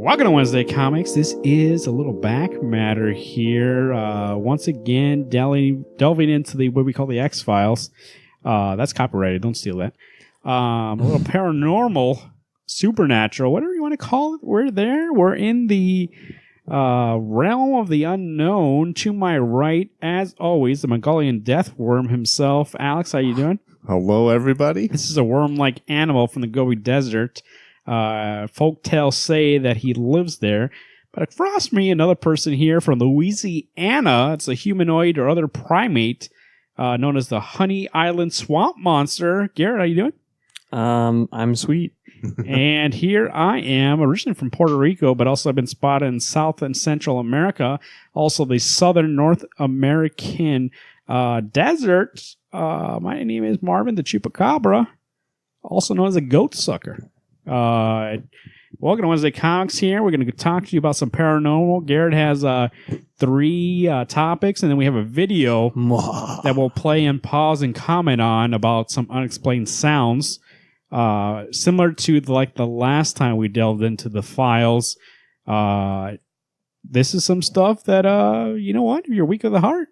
Welcome to Wednesday Comics. This is a little back matter here. Once again, delving into what we call the X-Files. That's copyrighted. Don't steal that. A little paranormal, supernatural, whatever you want to call it. We're there. We're in the realm of the unknown. To my right, as always, the Mongolian death worm himself. Alex, how you doing? Hello, everybody. This is a worm-like animal from the Gobi Desert. Folk tales say that he lives there. But across me, another person here from Louisiana. It's a humanoid or other primate known as the Honey Island Swamp Monster. Garrett, how you doing? I'm sweet. And here I am, originally from Puerto Rico, but also I've been spotted in South and Central America. Also the Southern North American desert. My name is Marvin the Chupacabra, also known as a goat sucker. Welcome to Wednesday Comics here. We're going to talk to you about some paranormal. Garrett has 3 topics, and then we have a video that we'll play and pause and comment on about some unexplained sounds. Similar to the last time we delved into the files. This is some stuff that, you know what? If you're weak of the heart,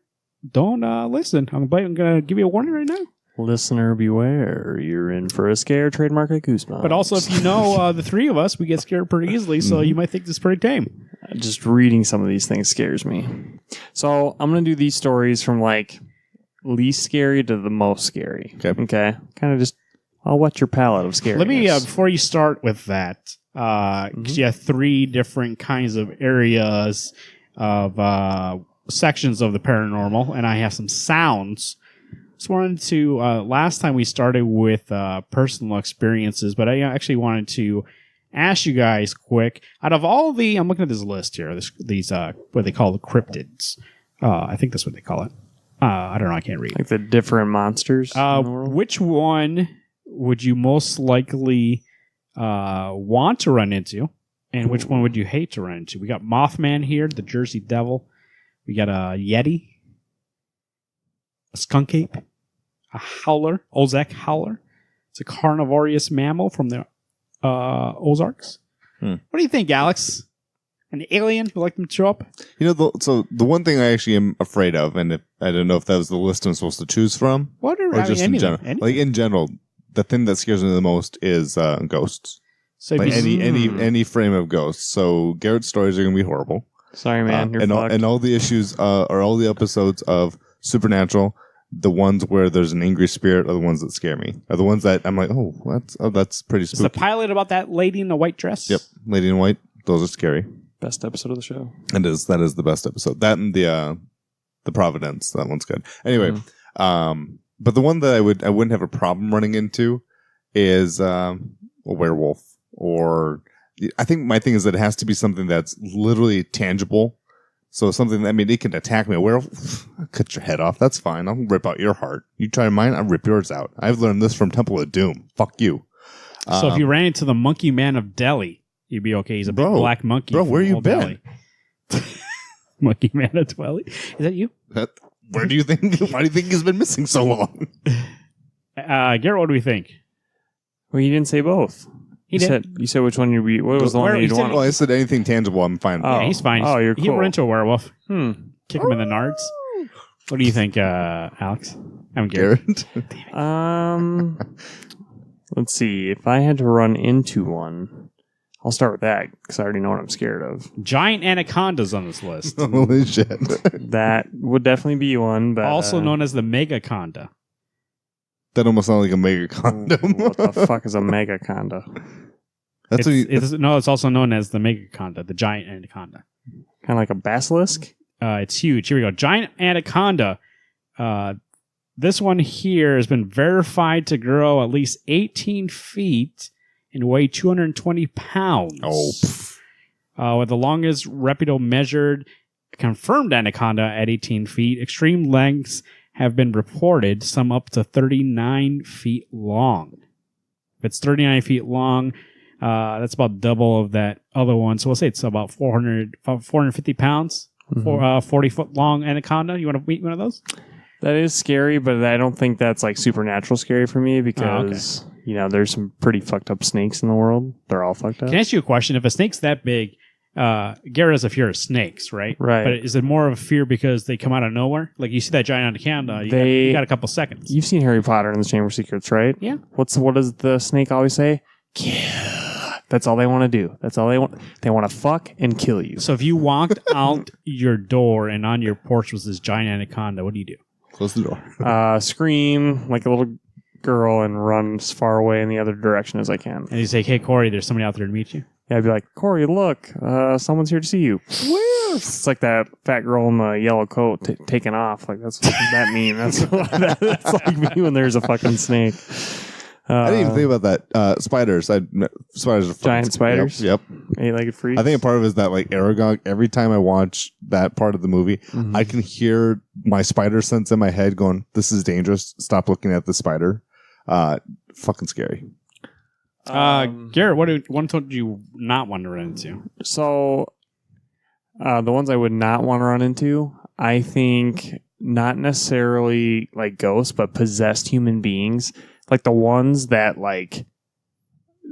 don't listen. I'm going to give you a warning right now. Listener beware, you're in for a scare, trademark at Goosebumps. But also, if you know the 3 of us, we get scared pretty easily, so you might think this is pretty tame. Just reading some of these things scares me. So I'm going to do these stories from least scary to the most scary. Okay? Kind of just, I'll wet your palate of scariness. Let me, before you start with that, because you have 3 different kinds of areas of sections of the paranormal, and I have some sounds. Just wanted to, last time we started with personal experiences, but I actually wanted to ask you guys quick, out of all the, I'm looking at this list here, these what they call the cryptids. I think that's what they call it. I don't know, I can't read. Like the different monsters in the world? Which one would you most likely want to run into, and which one would you hate to run into? We got Mothman here, the Jersey Devil. We got a Yeti, a skunk ape, a howler, Ozek howler. It's a carnivorous mammal from the Ozarks. What do you think, Alex? An alien who like them to show up? You know, so the one thing I actually am afraid of, and I don't know if that was the list I'm supposed to choose from, or just in general. Like in general, the thing that scares me the most is ghosts. So like any frame of ghosts. So Garrett's stories are going to be horrible. Sorry, man. You're fucked. And all the issues or all the episodes of Supernatural, the ones where there's an angry spirit are the ones that scare me. Are the ones that I'm like, that's pretty spooky. Is the pilot about that lady in the white dress? Yep, Lady in White. Those are scary. Best episode of the show. That is the best episode. That and the Providence. That one's good. Anyway, but the one that I wouldn't have a problem running into is a werewolf. Or I think my thing is that it has to be something that's literally tangible. So something, it can attack me. A werewolf, I'll cut your head off. That's fine. I'll rip out your heart. You try mine, I'll rip yours out. I've learned this from Temple of Doom. Fuck you. So if you ran into the Monkey Man of Delhi, you'd be okay. He's a big black monkey. Bro, where you been? Monkey Man of Delhi. Is that you? Where do you think? Why do you think he's been missing so long? Garrett, what do we think? Well, you didn't say both. You said which one you'd be. What was the one you'd want? Well, I said anything tangible. I'm fine. Yeah, he's fine. You're cool. He'll run into a werewolf. Kick him in the nards. What do you think, Alex? I'm Garrett. Let's see. If I had to run into one, I'll start with that because I already know what I'm scared of. Giant anacondas on this list. Holy shit. That would definitely be one. But also known as the megaconda. That almost sounds like a mega condom. What the fuck is a megaconda? It's also known as the megaconda, the giant anaconda. Kind of like a basilisk? It's huge. Here we go. Giant anaconda. This one here has been verified to grow at least 18 feet and weigh 220 pounds. With the longest reputable measured confirmed anaconda at 18 feet. Extreme lengths have been reported, some up to 39 feet long. If it's 39 feet long, that's about double of that other one. So we'll say it's about 450 pounds for a 40-foot long anaconda. You want to meet one of those? That is scary, but I don't think that's supernatural scary for me because, there's some pretty fucked up snakes in the world. They're all fucked up. Can I ask you a question? If a snake's that big, Garrett has a fear of snakes, right? Right. But is it more of a fear because they come out of nowhere? Like you see that giant anaconda, you got a couple seconds. You've seen Harry Potter and the Chamber of Secrets, right? Yeah. What does the snake always say? Kill. That's all they want to do. That's all they want. They want to fuck and kill you. So if you walked out your door and on your porch was this giant anaconda, what do you do? Close the door. Scream like a little girl and run as far away in the other direction as I can. And you say, "Hey, Corey, there's somebody out there to meet you." Yeah, I'd be like, Corey, look, someone's here to see you. Where? It's like that fat girl in the yellow coat taking off. Like that's what that mean. That's like me when there's a fucking snake. I didn't even think about that. Spiders. Spiders are Giant spiders? Yep. Eight-legged freaks. I think a part of it is that like Aragog. Every time I watch that part of the movie, I can hear my spider sense in my head going, "This is dangerous. Stop looking at the spider." Fucking scary. Garrett, what did you not want to run into? So, the ones I would not want to run into, I think not necessarily like ghosts, but possessed human beings. Like the ones that like,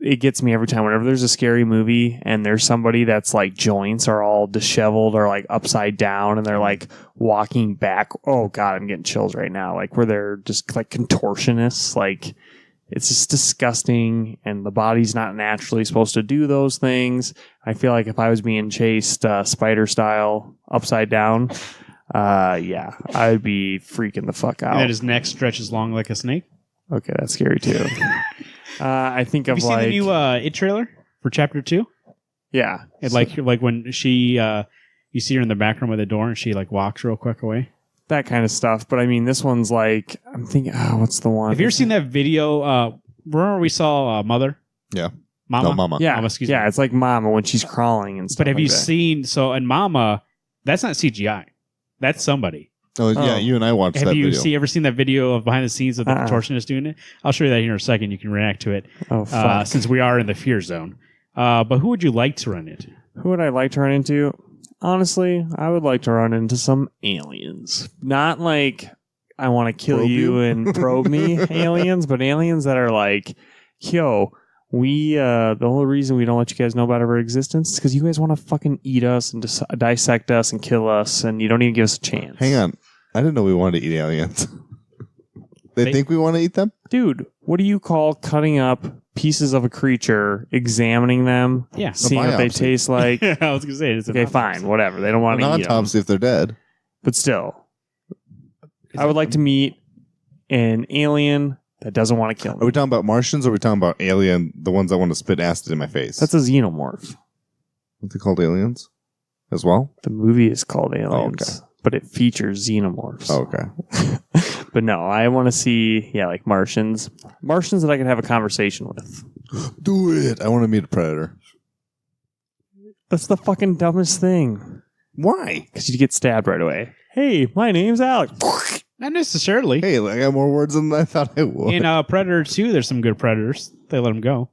it gets me every time whenever there's a scary movie and there's somebody that's like joints are all disheveled or like upside down and they're like walking back. Oh God, I'm getting chills right now. Like where they're just like contortionists. Like it's just disgusting and the body's not naturally supposed to do those things. I feel like if I was being chased spider style upside down, yeah, I'd be freaking the fuck out. And that his neck stretches long like a snake? Okay, that's scary too. I think Have of you like seen the new It trailer for Chapter 2? yeah, It, like when she you see her in the back room of the door and she like walks real quick away. that kind of stuff. But I mean, this one's like I'm thinking, what's the one? Have you ever seen that video? Remember we saw Mother? Yeah. Mama? No, Mama. Yeah, Mama, excuse me. it's like Mama when she's crawling and stuff. But have like you that. seen? So in Mama, that's not CGI. That's somebody. Oh, yeah. Oh. You and I watched Have that you video. ever seen that video of behind the scenes of the Uh-uh. contortionist doing it? I'll show you that here in a second. You can react to it Oh fuck! since we are in the fear zone. But who would you like to run into? Who would I like to run into? Honestly, I would like to run into some aliens. Not like I want to kill Probe you you? and probe me aliens, but aliens that are like, yo, we the whole reason we don't let you guys know about our existence is because you guys want to fucking eat us and dissect us and kill us, and you don't even give us a chance. Hang on. I didn't know we wanted to eat aliens. They think we want to eat them? Dude, what do you call cutting up pieces of a creature, examining them, Yeah. seeing what they biopsy. taste like? I was gonna say it's Okay, fine, whatever. They don't want An to eat them. autopsy if they're dead. But still, I would like to meet an alien that doesn't want to kill Are me. we talking about Martians or are we talking about alien, the ones that want to spit acid in my face? That's a xenomorph. Aren't they called aliens as well? The movie is called Aliens, but it features xenomorphs. Oh, okay. But no, I want to see, like Martians. Martians that I can have a conversation with. Do it. I want to meet a predator. That's the fucking dumbest thing. Why? Because you get stabbed right away. Hey, my name's Alex. Not necessarily. Hey, I got more words than I thought I would. In Predator 2, there's some good predators. They let them go.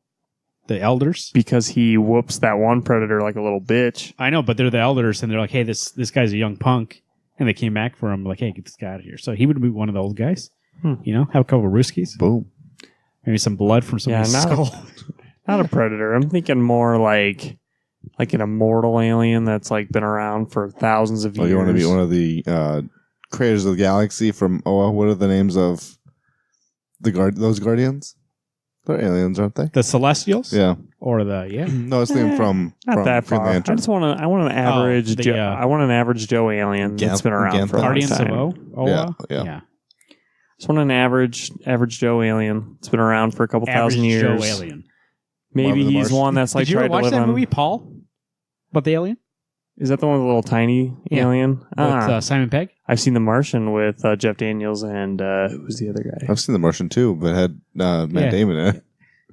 The elders. Because he whoops that one predator like a little bitch. I know, but they're the elders, and they're like, hey, this guy's a young punk. And they came back for him, like, hey, get this guy out of here. So he would be one of the old guys. You know, have a couple of Ruskies. Boom. Maybe some blood from somebody's skull. Not a predator. I'm thinking more like an immortal alien that's like been around for thousands of years. Oh, you want to be one of the creators of the galaxy from, what are the names of those guardians? They're aliens, aren't they? The Celestials? Yeah. Or the, No, it's them from Not that Green far. I Lantern. just want an average. the, I want an average Joe alien that's been around for a long Guardians of time. Oa? Yeah. Just want an average Joe alien. It's been around for a couple thousand Average years. Joe alien. Maybe Marvin the he's Martian. one that's like Did you tried ever to watch live that on. movie, Paul? About the alien? Is that the one with the little tiny Yeah. alien? With Simon Pegg? I've seen The Martian with Jeff Daniels and who was the other guy? I've seen The Martian too, but it had Matt Yeah. Damon in it.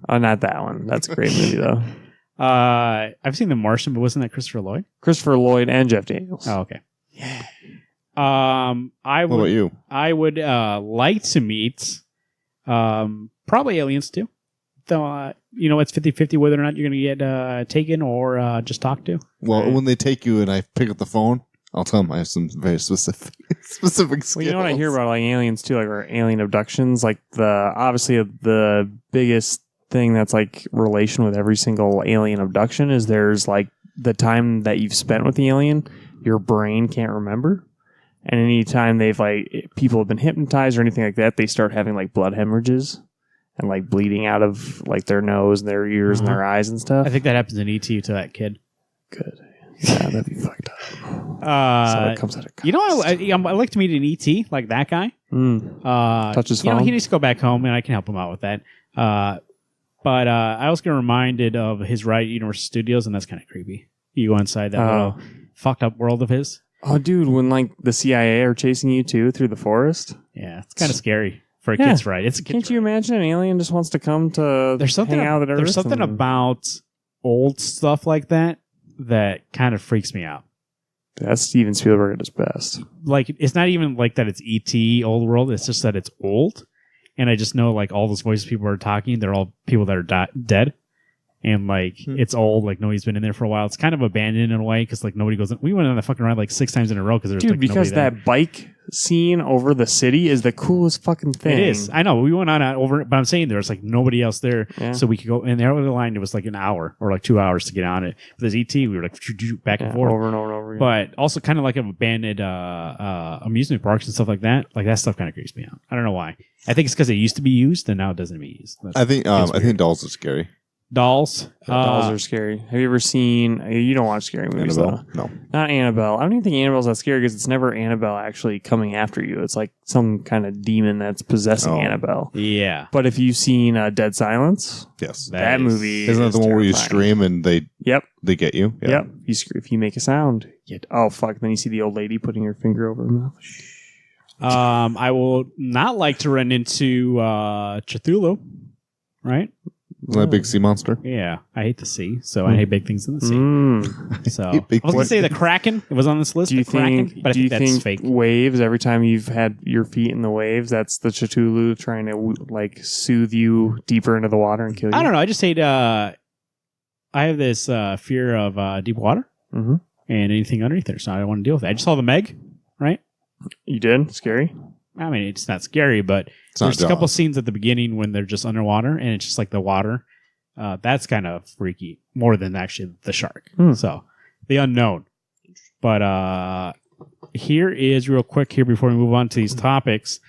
Oh, not that one. That's a great movie though. I've seen The Martian, but wasn't that Christopher Lloyd? Christopher Lloyd and Jeff Daniels. Oh, okay. Yeah. I What about would you? I would like to meet probably aliens too. Though it's 50-50 whether or not you're going to get taken or just talked to. Well, Right. when they take you and I pick up the phone, I'll tell them I have some very specific skills. Well, you know what I hear about like aliens too, like or alien abductions. Like obviously the biggest thing that's like relation with every single alien abduction is there's like the time that you've spent with the alien, your brain can't remember. And anytime they've like people have been hypnotized or anything like that, they start having like blood hemorrhages and like bleeding out of like their nose and their ears and their eyes and stuff. I think that happens in ET to that kid. Good. Yeah, that'd be fucked up. So it comes out of you know, I like to meet an ET like that guy. Touch his phone. He needs to go back home, and I can help him out with that. But I was getting reminded of his ride at Universal Studios, and that's kind of creepy. You go inside that little fucked up world of his. Oh, dude, when like the CIA are chasing you too through the forest. Yeah, it's kind of scary for a kid's ride. It's a kid's Can't you imagine an alien just wants to come to hang out at Earth? There's something about old stuff like that kind of freaks me out. That's Steven Spielberg at his best. Like, it's not even like that it's E.T. old world. It's just that it's old. And I just know, like, all those voices people are talking, they're all people that are dead. And, like, it's old. Like, nobody's been in there for a while. It's kind of abandoned in a way because, like, nobody goes in. We went on the fucking ride, like, 6 times in a row because there's, because nobody that bike scene over the city is the coolest fucking thing. It is. I know. We went on over, but I'm saying there was, like, nobody else there. Yeah. So we could go. And there was a line, it was, like, an hour or, like, 2 hours to get on it. But there's E.T., we were, like, back and forth. Over and over and over again. But also kind of like an abandoned amusement parks and stuff like that. Like, that stuff kind of creeps me out. I don't know why. I think it's because it used to be used and now it doesn't be used. I think dolls are scary. Dolls. Dolls are scary. Have you ever seen... You don't watch scary movies, Annabelle? though. No. Not Annabelle. I don't even think Annabelle's that scary because it's never Annabelle actually coming after you. It's like some kind of demon that's possessing Annabelle. Yeah. But if you've seen Dead Silence, Yes. that movie Isn't that is the one where you terrifying. scream and they get you? Yeah. Yep. If you make a sound, oh fuck! Then you see the old lady putting her finger over her mouth. I will not like to run into Cthulhu, right? Isn't that a big sea monster? Yeah, I hate the sea, so I hate big things in the sea. So I was going to say the Kraken. It was on this list. Do you Kraken, but I think that's fake. Waves? Every time you've had your feet in the waves, that's the Cthulhu trying to like soothe you deeper into the water and kill you. I don't know. I just hate. I have this fear of deep water and anything underneath there, so I don't want to deal with it. I just saw the Meg, right? You did? Scary? I mean, it's not scary, but there's a couple scenes at the beginning when they're just underwater and it's just like the water. That's kind of freaky, more than actually the shark. So, the unknown. But here is real quick here before we move on to these topics.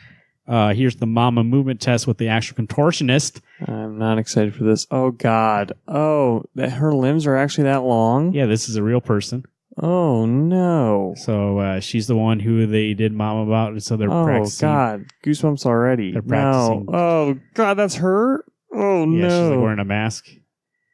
Here's the mama movement test with the actual contortionist. I'm not excited for this. Oh, God. Oh, her limbs are actually that long? Yeah, this is a real person. Oh, no. So she's the one who they did mom about. So they're practicing. Oh, God. Goosebumps already. They're practicing. No. Oh, God, that's her? Oh, yeah, no. she's like wearing a mask.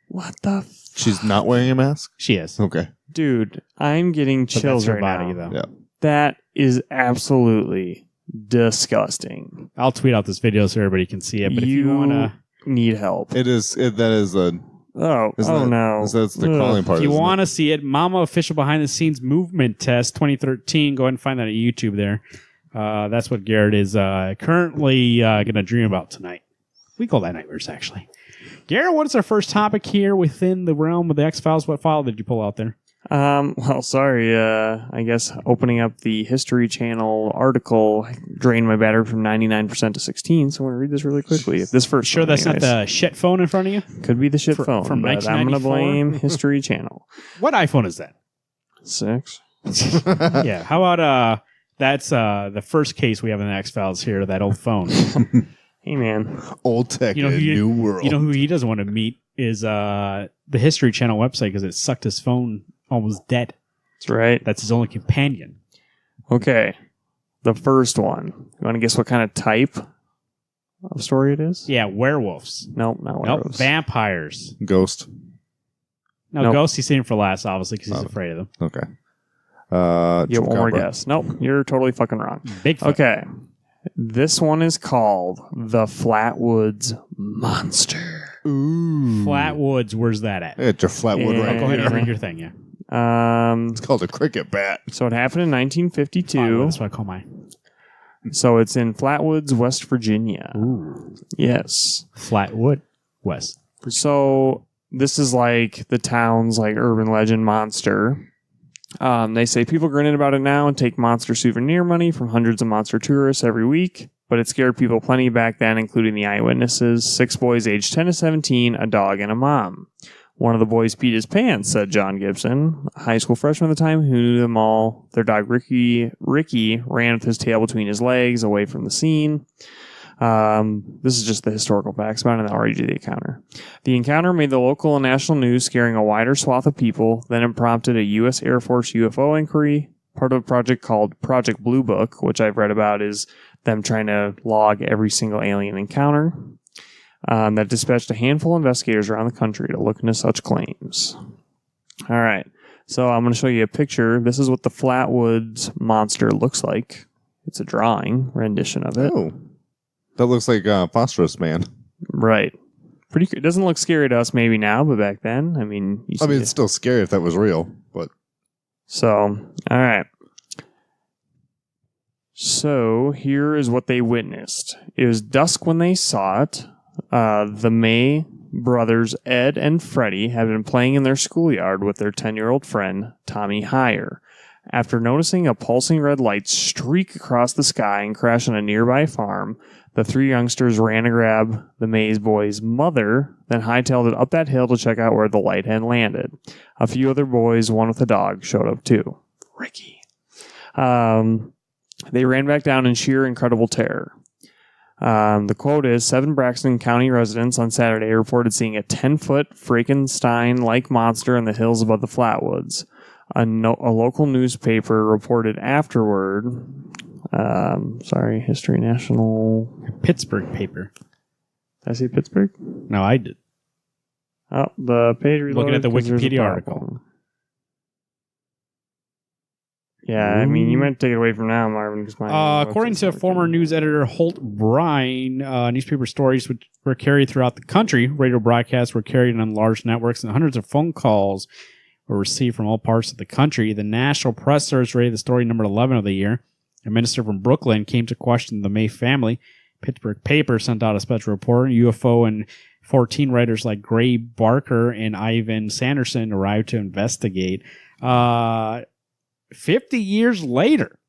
What the She's not wearing a mask? She is. Okay. Dude, I'm getting chills that's her right body, now. though. Yeah. That is absolutely disgusting. I'll tweet out this video so everybody can see it. But if you want to... need help. That is a... No. That's the calling part. If you want to see it, Mama official behind the scenes movement test 2013. Go ahead and find that on YouTube there. That's what Garrett is currently going to dream about tonight. We call that nightmares, actually. Garrett, what is our first topic here within the realm of the X-Files? What file did you pull out there? Well, sorry. I guess opening up the History Channel article drained my battery from 99% to 16. So I'm going to read this really quickly. If this first, Sure, that's not the shit phone in front of you. Could be the shit phone from but I'm going to 1994? blame History Channel. What iPhone is that? 6. Yeah. How about that's the first case we have in the X-Files here, that old phone. Hey, man. Old tech in a new world. You know who he doesn't want to meet is the History Channel website because it sucked his phone almost dead. That's right. That's his only companion. Okay. The first one. You want to guess what kind of type of story it is? Yeah, werewolves. Nope, not Nope, werewolves. vampires. Ghost. No, Nope. Ghost he's saving for last, obviously, because he's afraid of them. Okay. You have one more Chupacabra. guess. Nope, you're totally fucking wrong. Bigfoot. Okay. This one is called The Flatwoods Monster. Ooh. Flatwoods, where's that at? It's your flatwood Yeah. right Go ahead and here. read your thing, yeah. It's called a cricket bat. So it happened in 1952. Flatwood, that's what I call mine. So it's in Flatwoods, West Virginia. Ooh. Yes. Flatwood, West. So this is like the town's like urban legend monster. They say people grin about it now and take monster souvenir money from hundreds of monster tourists every week, but it scared people plenty back then, including the eyewitnesses, 6 boys aged 10 to 17, a dog, and a mom. One of the boys peed his pants, said John Gibson, a high school freshman at the time who knew them all. Their dog Ricky ran with his tail between his legs away from the scene. This is just the historical facts about it, and I'll read you the encounter. The encounter made the local and national news, scaring a wider swath of people. Then it prompted a U.S. Air Force UFO inquiry, part of a project called Project Blue Book, which I've read about is them trying to log every single alien encounter. That dispatched a handful of investigators around the country to look into such claims. All right, so I'm going to show you a picture. This is what the Flatwoods monster looks like. It's a drawing rendition of it. Oh, that looks like Phosphorus Man. Right. Pretty. It doesn't look scary to us maybe now, but back then, I mean... It's still scary if that was real, but... So, all right. So, here is what they witnessed. It was dusk when they saw it. The May brothers, Ed and Freddie, had been playing in their schoolyard with their 10-year-old friend, Tommy Heyer. After noticing a pulsing red light streak across the sky and crash on a nearby farm, the three youngsters ran to grab the Mays boys' mother, then hightailed it up that hill to check out where the light had landed. A few other boys, one with a dog, showed up too. Ricky. They ran back down in sheer incredible terror. The quote is, 7 Braxton County residents on Saturday reported seeing a 10-foot Frankenstein-like monster in the hills above the Flatwoods. A local newspaper reported afterward, History National... Pittsburgh paper. Did I say Pittsburgh? No, I did. Oh, the page reloaded. Looking at the 'cause there's a Wikipedia problem. article. Yeah, I mean, you might take it away from now, Marvin. According to former news editor Holt Brine, newspaper stories which were carried throughout the country. Radio broadcasts were carried on large networks, and hundreds of phone calls were received from all parts of the country. The National Press Service rated the story number 11 of the year. A minister from Brooklyn came to question the May family. Pittsburgh paper sent out a special report. UFO and 14 writers like Gray Barker and Ivan Sanderson arrived to investigate. 50 years later,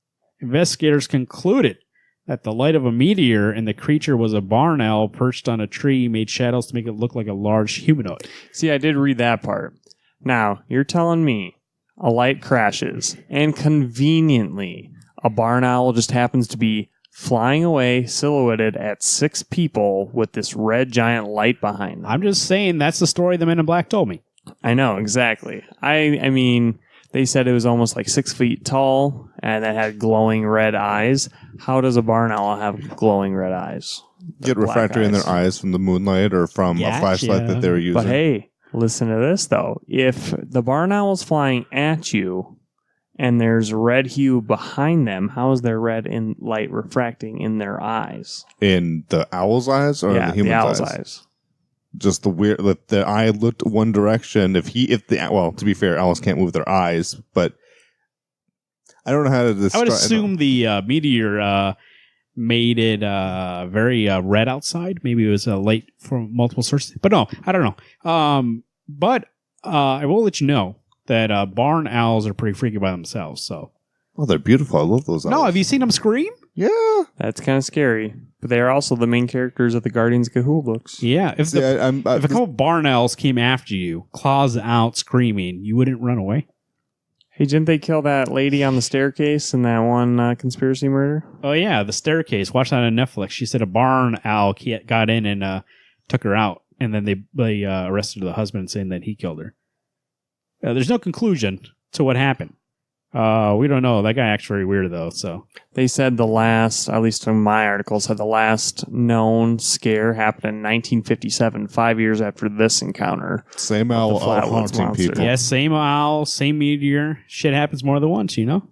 investigators concluded that the light of a meteor and the creature was a barn owl perched on a tree, made shadows to make it look like a large humanoid. See, I did read that part. Now, you're telling me a light crashes, and conveniently, a barn owl just happens to be flying away, silhouetted at 6 people with this red giant light behind them. I'm just saying that's the story the Men in Black told me. I know, exactly. I mean, they said it was almost like 6 feet tall and that had glowing red eyes. How does a barn owl have glowing red eyes? Get refractory in their eyes from the moonlight or from a flashlight that they were using. But hey, listen to this though. If the barn owl's flying at you and there's red hue behind them, how is there red in light refracting in their eyes? In the owl's eyes or in the human's owl's eyes? Just the weird that the eye looked one direction. To be fair, owls can't move their eyes, but I don't know how to describe. I would assume the meteor made it very red outside. Maybe it was light from multiple sources, but no, I don't know. But I will let you know that barn owls are pretty freaky by themselves. So, oh, they're beautiful. I love those owls. No, have you seen them scream? Yeah, that's kind of scary. But they are also the main characters of the Guardians of Gahul books. Yeah, if a couple barn owls came after you, claws out, screaming, you wouldn't run away. Hey, didn't they kill that lady on the staircase in that one conspiracy murder? Oh yeah, the staircase. Watch that on Netflix. She said a barn owl got in and took her out, and then they arrested the husband, saying that he killed her. There's no conclusion to what happened. We don't know. That guy acts very weird, though. So they said the last, at least in my article, said the last known scare happened in 1957, 5 years after this encounter. Same owl haunting people. Yeah, same owl, same meteor. Shit happens more than once, you know?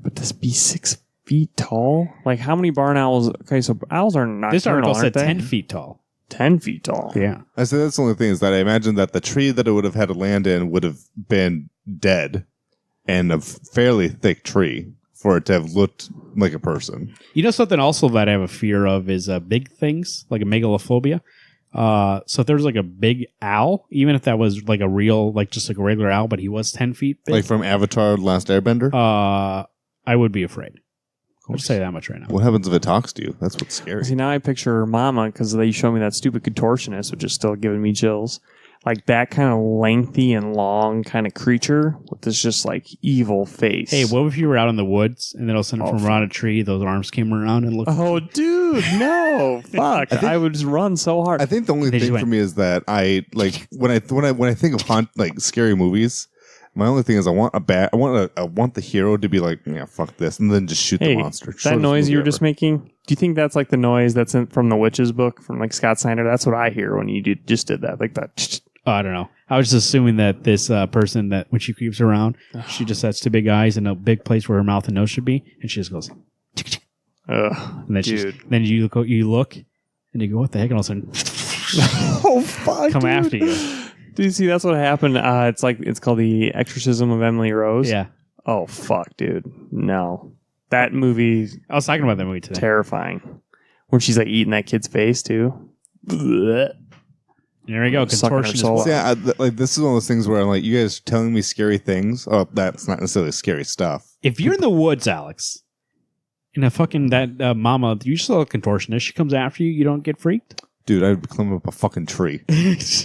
But this be 6 feet tall? Like, how many barn owls? Okay, so owls are nocturnal, this article said they? 10 feet tall. 10 feet tall. Yeah. I said that's the only thing is that I imagine that the tree that it would have had to land in would have been dead. And a fairly thick tree for it to have looked like a person. You know something also that I have a fear of is big things, like a megalophobia. So if there's like a big owl, even if that was like a real, like just like a regular owl, but he was 10 feet big. Like from Avatar: The Last Airbender? I would be afraid. I'll just say that much right now. What happens if it talks to you? That's what's scary. See, now I picture her mama, because they show me that stupid contortionist, which is still giving me chills. like that kind of lengthy and long kind of creature with this just like evil face. Hey, what if you were out in the woods and then all of a sudden from around a tree, those arms came around and looked? Oh, dude, no, fuck! I would just run so hard. I think the only They just thing for me is that I like when I think of like scary movies. My only thing is I want the hero to be like, yeah, fuck this, and then just shoot the monster. That noise you were just making. Do you think that's like the noise that's from the Witches book from like Scott Snyder? That's what I hear when you just did that, like that. Oh, I don't know. I was just assuming that this person that when she creeps around, she just has two big eyes and a big place where her mouth and nose should be, and she just goes, and then then you look, and you go, what the heck? And all of a sudden, oh fuck, come after you. Do you see that's what happened? It's called The Exorcism of Emily Rose. Yeah. Oh fuck, dude. No. That movie, I was talking about that movie today. terrifying. When she's like eating that kid's face too. Blech. There we go. Sucking her Contortionist. soul out. Yeah, like this is one of those things where I'm like, you guys are telling me scary things. Oh, that's not necessarily scary stuff. If you're in the woods, Alex, and a fucking that mama, you saw a contortionist, she comes after you, you don't get freaked? Dude, I'd climb up a fucking tree.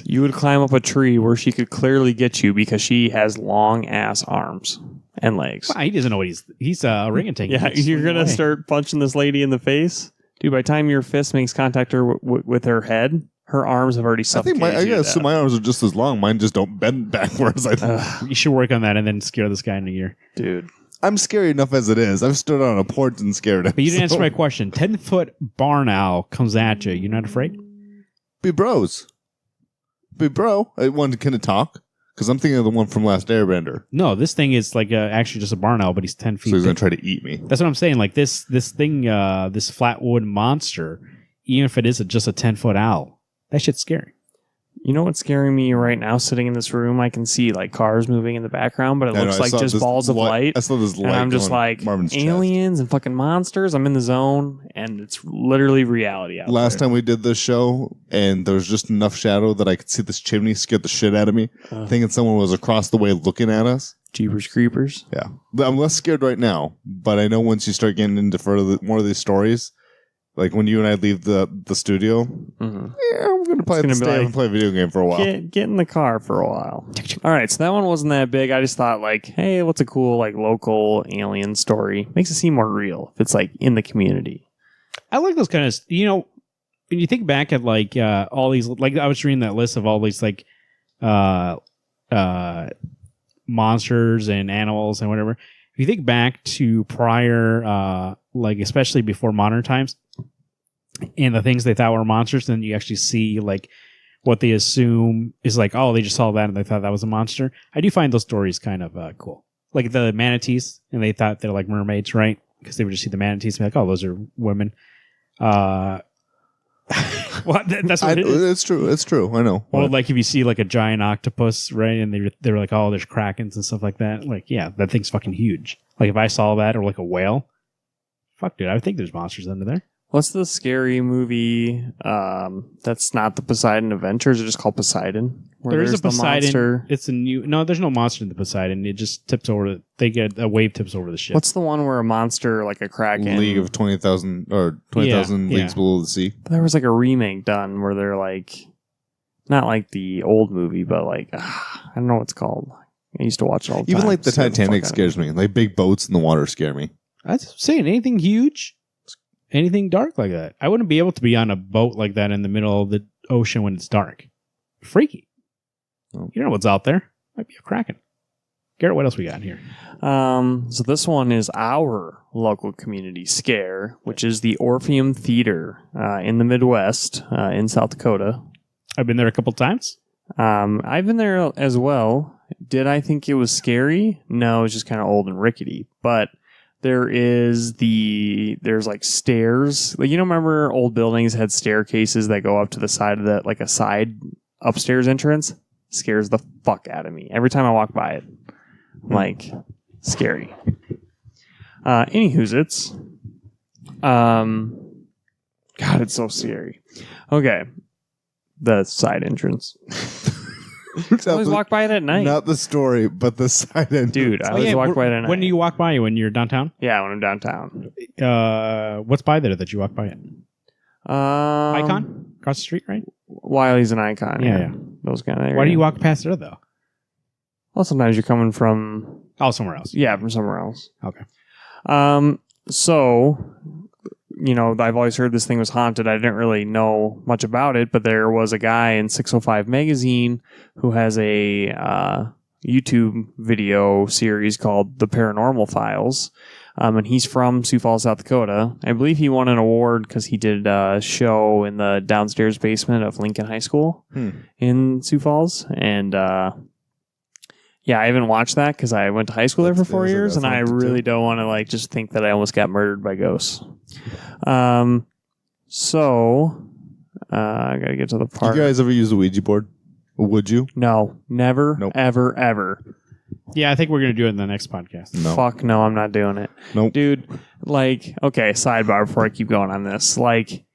You would climb up a tree where she could clearly get you because she has long ass arms and legs. Well, he doesn't know what he's a orangutan. Yeah, He's you're swinging gonna away. start punching this lady in the face, dude. By the time your fist makes contact with her head, her arms have already I think suffocated. I guess my arms are just as long. Mine just don't bend backwards. You should work on that and then scare this guy in a year. dude. I'm scary enough as it is. I've stood on a porch and scared him. But you didn't answer so- my question. 10-foot barn owl comes at you. You're not afraid? Be bros. Be bro. I wanted to kind of talk because I'm thinking of the one from Last Airbender. No, this thing is like actually just a barn owl, but he's 10 feet. So he's gonna big. try to eat me. That's what I'm saying. Like this thing, this flatwood monster, even if it is just a 10-foot owl, that shit's scary. You know what's scaring me right now? Sitting in this room, I can see like cars moving in the background, but it I know, looks I like saw just this balls of light. I saw this light. And I'm just going like Marvin's chest. aliens and fucking monsters. I'm in the zone, and it's literally reality out Last there. time we did this show, and there was just enough shadow that I could see this chimney, scared the shit out of me, thinking someone was across the way looking at us. Jeepers Creepers. Yeah, I'm less scared right now, but I know once you start getting into more of these stories, like when you and I leave the studio, yeah, we're gonna play gonna be like, and play a video game for a while. Get in the car for a while. All right, so that one wasn't that big. I just thought like, hey, what's a cool like local alien story? Makes it seem more real if it's like in the community. I like those kind of, when you think back at like all these, like I was reading that list of all these like monsters and animals and whatever. If you think back to prior, like especially before modern times, and the things they thought were monsters, then you actually see like what they assume is like, oh, they just saw that and they thought that was a monster. I do find those stories kind of cool. Like the manatees, and they thought they're like mermaids, right? Because they would just see the manatees and be like, oh, those are women. Well, that's what it is. It's true. I know. Well, like if you see like a giant octopus, right, and they're like, oh, there's krakens and stuff like that. Like, yeah, that thing's fucking huge. Like if I saw that or like a whale, fuck, dude, I would think there's monsters under there. What's the scary movie that's not the Poseidon Adventures? It's just called Poseidon. Where There is a there's the Poseidon. monster. It's a new. No, there's no monster in the Poseidon. It just tips over. They get a wave tips over the ship. What's the one where a monster like a kraken? League of 20,000 or 20,000 Yeah, leagues yeah. below the sea. There was like a remake done where they're like, not like the old movie, but like I don't know what it's called. I used to watch it all the time. Even like the Scared Titanic fuck out of scares me. Like big boats in the water scare me. I was saying anything huge, anything dark like that. I wouldn't be able to be on a boat like that in the middle of the ocean when it's dark. Freaky. Oh. You don't know what's out there. Might be a kraken. Garrett, what else we got here? So this one is our local community scare, which is the Orpheum Theater in the Midwest in South Dakota. I've been there a couple times. I've been there as well. Did I think it was scary? No, it's just kind of old and rickety. But there's like stairs. Like, remember old buildings had staircases that go up to the side of like a side upstairs entrance? Scares the fuck out of me. Every time I walk by it, I'm like, scary. Anywho's it's. God, it's so scary. Okay. The side entrance. I always walk by it at night. Not the story, but the side end. Dude, I always walk by it at night. When do you walk by? When you're downtown? Yeah, when I'm downtown. What's by there that you walk by it? Icon? Across the street, right? Wiley's an icon. Yeah. those kind of areas. Why do you walk past there though? Well, sometimes you're coming from Somewhere else. Yeah, from somewhere else. Okay. So, I've always heard this thing was haunted. I didn't really know much about it, but there was a guy in 605 Magazine who has a YouTube video series called The Paranormal Files. And he's from Sioux Falls, South Dakota. I believe he won an award because he did a show in the downstairs basement of Lincoln High School in Sioux Falls. And yeah, I haven't watched that because I went to high school there for 4 years, and I really don't want to just think that I almost got murdered by ghosts. So I gotta get to the part. You guys ever use a Ouija board? Would you? No, never, Nope. ever, ever. Yeah, I think we're gonna do it in the next podcast. No. Fuck no, I'm not doing it. Nope. Dude, okay, sidebar before I keep going on this.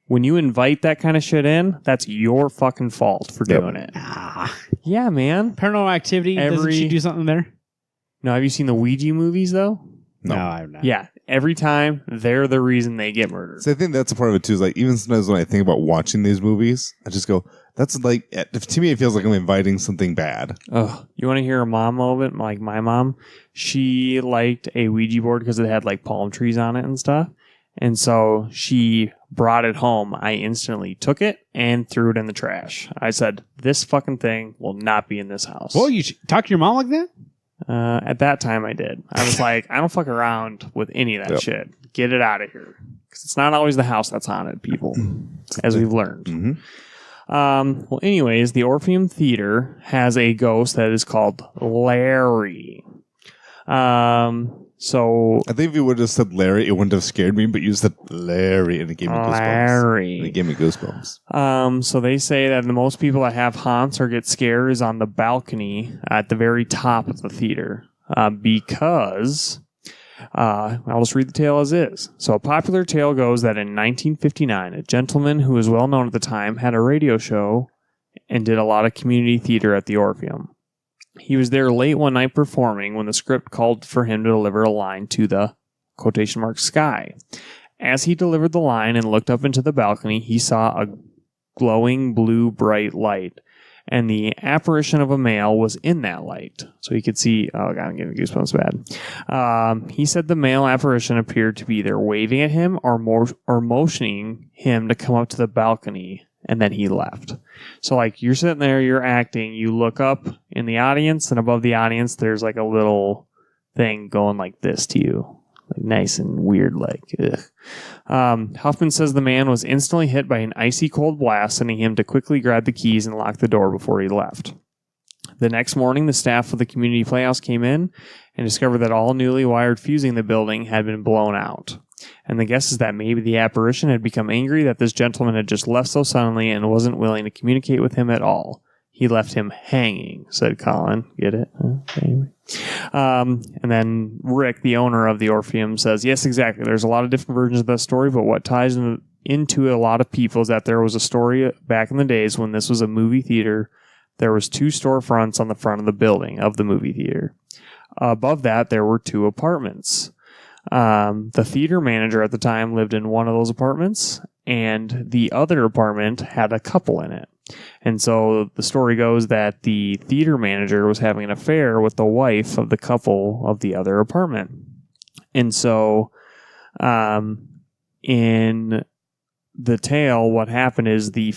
When you invite that kind of shit in, that's your fucking fault for doing it. Yeah, man. Paranormal Activity. Doesn't she do something there? No, have you seen the Ouija movies though? No. I've not. Yeah, every time they're the reason they get murdered. So I think that's a part of it too. Is even sometimes when I think about watching these movies, I just go, "That's to me, it feels like I'm inviting something bad." Oh, you want to hear a mom a little bit? Like my mom, she liked a Ouija board because it had palm trees on it and stuff. And so she brought it home. I instantly took it and threw it in the trash. I said, this fucking thing will not be in this house. Well, you talk to your mom like that? At that time, I did. I was like, I don't fuck around with any of that shit. Get it out of here. Because it's not always the house that's haunted, people, as we've learned. Mm-hmm. Well, anyways, the Orpheum Theater has a ghost that is called Larry. So I think if you would have said Larry, it wouldn't have scared me. But you said Larry, and it gave me goosebumps. Larry. And it gave me goosebumps. So they say that the most people that have haunts or get scared is on the balcony at the very top of the theater, because I'll just read the tale as is. So a popular tale goes that in 1959, a gentleman who was well known at the time had a radio show and did a lot of community theater at the Orpheum. He was there late one night performing when the script called for him to deliver a line to the quotation mark sky. As he delivered the line and looked up into the balcony, he saw a glowing blue bright light, and the apparition of a male was in that light. So he could see, oh God, I'm getting goosebumps bad. He said the male apparition appeared to be either waving at him or motioning him to come up to the balcony, and then he left. So you're sitting there, you're acting, you look up in the audience, and above the audience there's a little thing going like this to you. Nice and weird, ugh. Huffman says the man was instantly hit by an icy cold blast, sending him to quickly grab the keys and lock the door before he left. The next morning, the staff of the community playhouse came in and discovered that all newly wired fusing in the building had been blown out. And the guess is that maybe the apparition had become angry that this gentleman had just left so suddenly and wasn't willing to communicate with him at all. He left him hanging, said Colin. Get it? Anyway. And then Rick, the owner of the Orpheum, says, yes, exactly. There's a lot of different versions of that story, but what ties into a lot of people is that there was a story back in the days when this was a movie theater. There was 2 storefronts on the front of the building of the movie theater. Above that, there were 2 apartments. The theater manager at the time lived in one of those apartments, and the other apartment had a couple in it. And so the story goes that the theater manager was having an affair with the wife of the couple of the other apartment. And so in the tale, what happened is the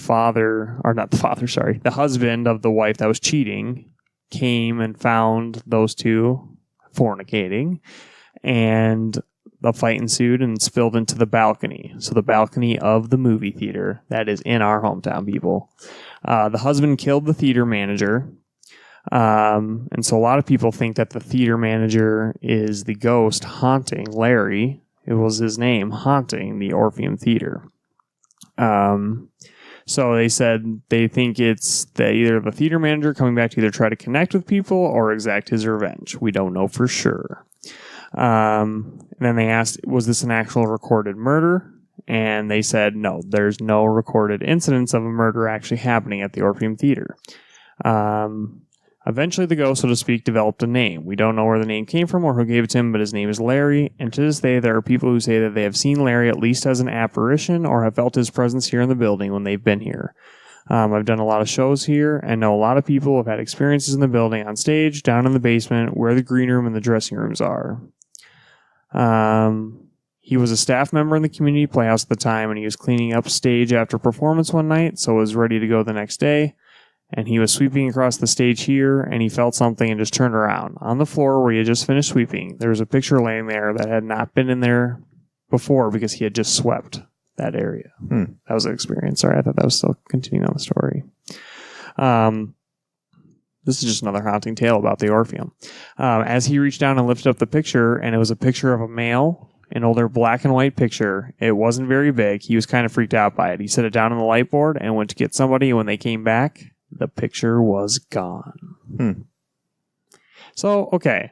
husband of the wife that was cheating came and found those 2 fornicating, and a fight ensued and spilled into the balcony. So the balcony of the movie theater that is in our hometown, people. The husband killed the theater manager. And so a lot of people think that the theater manager is the ghost haunting Larry. It was his name, haunting the Orpheum Theater. So they said they think it's either the theater manager coming back to either try to connect with people or exact his revenge. We don't know for sure. And then they asked, was this an actual recorded murder? And they said, no, there's no recorded incidents of a murder actually happening at the Orpheum Theater. Eventually, the ghost, so to speak, developed a name. We don't know where the name came from or who gave it to him, but his name is Larry. And to this day, there are people who say that they have seen Larry at least as an apparition or have felt his presence here in the building when they've been here. I've done a lot of shows here and know a lot of people have had experiences in the building, on stage, down in the basement, where the green room and the dressing rooms are. He was a staff member in the community playhouse at the time, and he was cleaning up stage after performance one night, so was ready to go the next day. And he was sweeping across the stage here, and he felt something and just turned around. On the floor where he had just finished sweeping, there was a picture laying there that had not been in there before because he had just swept that area. That was an experience. Sorry, I thought that was still continuing on the story. This is just another haunting tale about the Orpheum. As he reached down and lifted up the picture, and it was a picture of a male, an older black and white picture. It wasn't very big. He was kind of freaked out by it. He set it down on the light board and went to get somebody, and when they came back, the picture was gone. So, okay.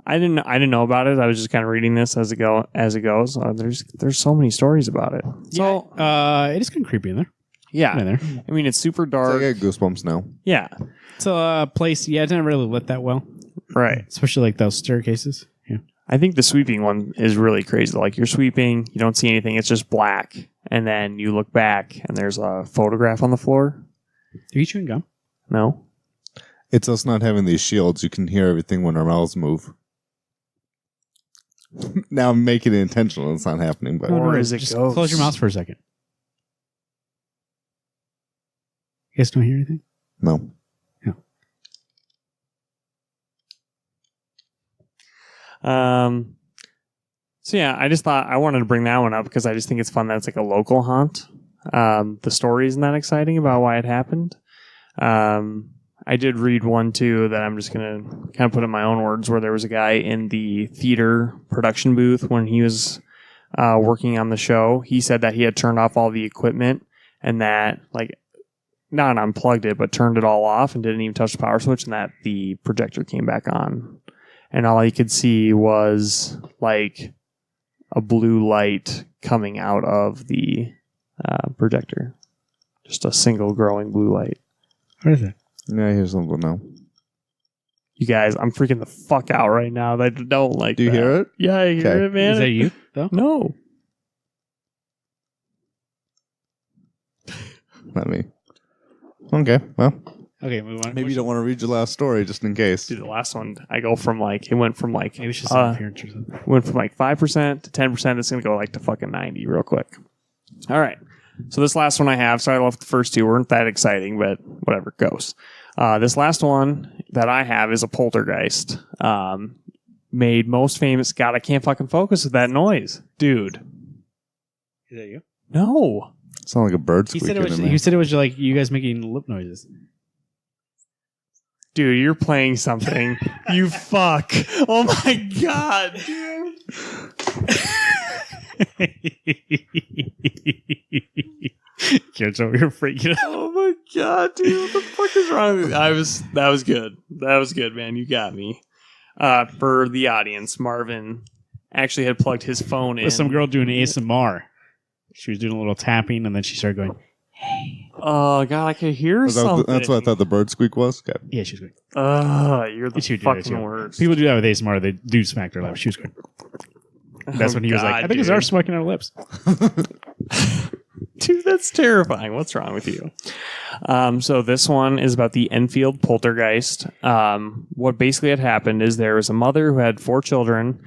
I didn't know about it. I was just kind of reading this as it goes. There's so many stories about it. So it is kind of creepy in there. yeah, In there. I mean it's super dark. I got goosebumps now. Yeah, It's a place. Yeah, it's not really lit that well, right. especially like those staircases. Yeah. I think the sweeping one is really crazy. Like you're sweeping, you don't see anything. It's just black, and then you look back and there's a photograph on the floor. Are you chewing gum? No. It's us not having these shields. You can hear everything when our mouths move. Now I'm making it intentional. It's not happening, but Or is it just ghosts? close your mouth for a second. You guys don't hear anything? no. So yeah, I just thought I wanted to bring that one up because I just think it's fun that it's like a local haunt. The story isn't that exciting about why it happened. I did read one too that I'm just going to kind of put in my own words, where there was a guy in the theater production booth when he was working on the show. He said that he had turned off all the equipment and that, like, not unplugged it, but turned it all off and didn't even touch the power switch, and that the projector came back on. And all he could see was like a blue light coming out of the projector. Just a single growing blue light. What is it? Yeah, here's something now. You guys, I'm freaking the fuck out right now. I don't like Do you that. hear it? Yeah, I hear Okay. it, man. Is that you, though? No. Not me. Okay, well, Okay, move on. maybe you don't want to read your last story just in case. Dude, the last one, I go from like, it went from like, Maybe it's just an appearance or something. went from like 5% to 10%. It's going to go like to fucking 90 real quick. All right. So this last one I have, sorry I left the first two, weren't that exciting, but whatever, it goes. This last one that I have is a poltergeist. Made most famous. God, I can't fucking focus with that noise. Dude. Is that you? No. Sound like a bird He squeaking said it was. in there. He said it was like you guys making lip noises. Dude, you're playing something. You fuck. Oh my God, dude. Kids over here freaking out. Oh my God, dude. What the fuck is wrong with you? That was good. That was good, man. You got me. For the audience, Marvin actually had plugged his phone in. With some girl doing ASMR. She was doing a little tapping, and then she started going. Oh God, I could hear something. That's what I thought the bird squeak was. Okay. Yeah, she was going. You're the She would do that, fucking too. worst. People do that with ASMR. They do smack their lips. She was going. That's when he was like, I think it's our smacking our lips. Dude, that's terrifying. What's wrong with you? So this one is about the Enfield poltergeist. What basically had happened is there was a mother who had 4 children,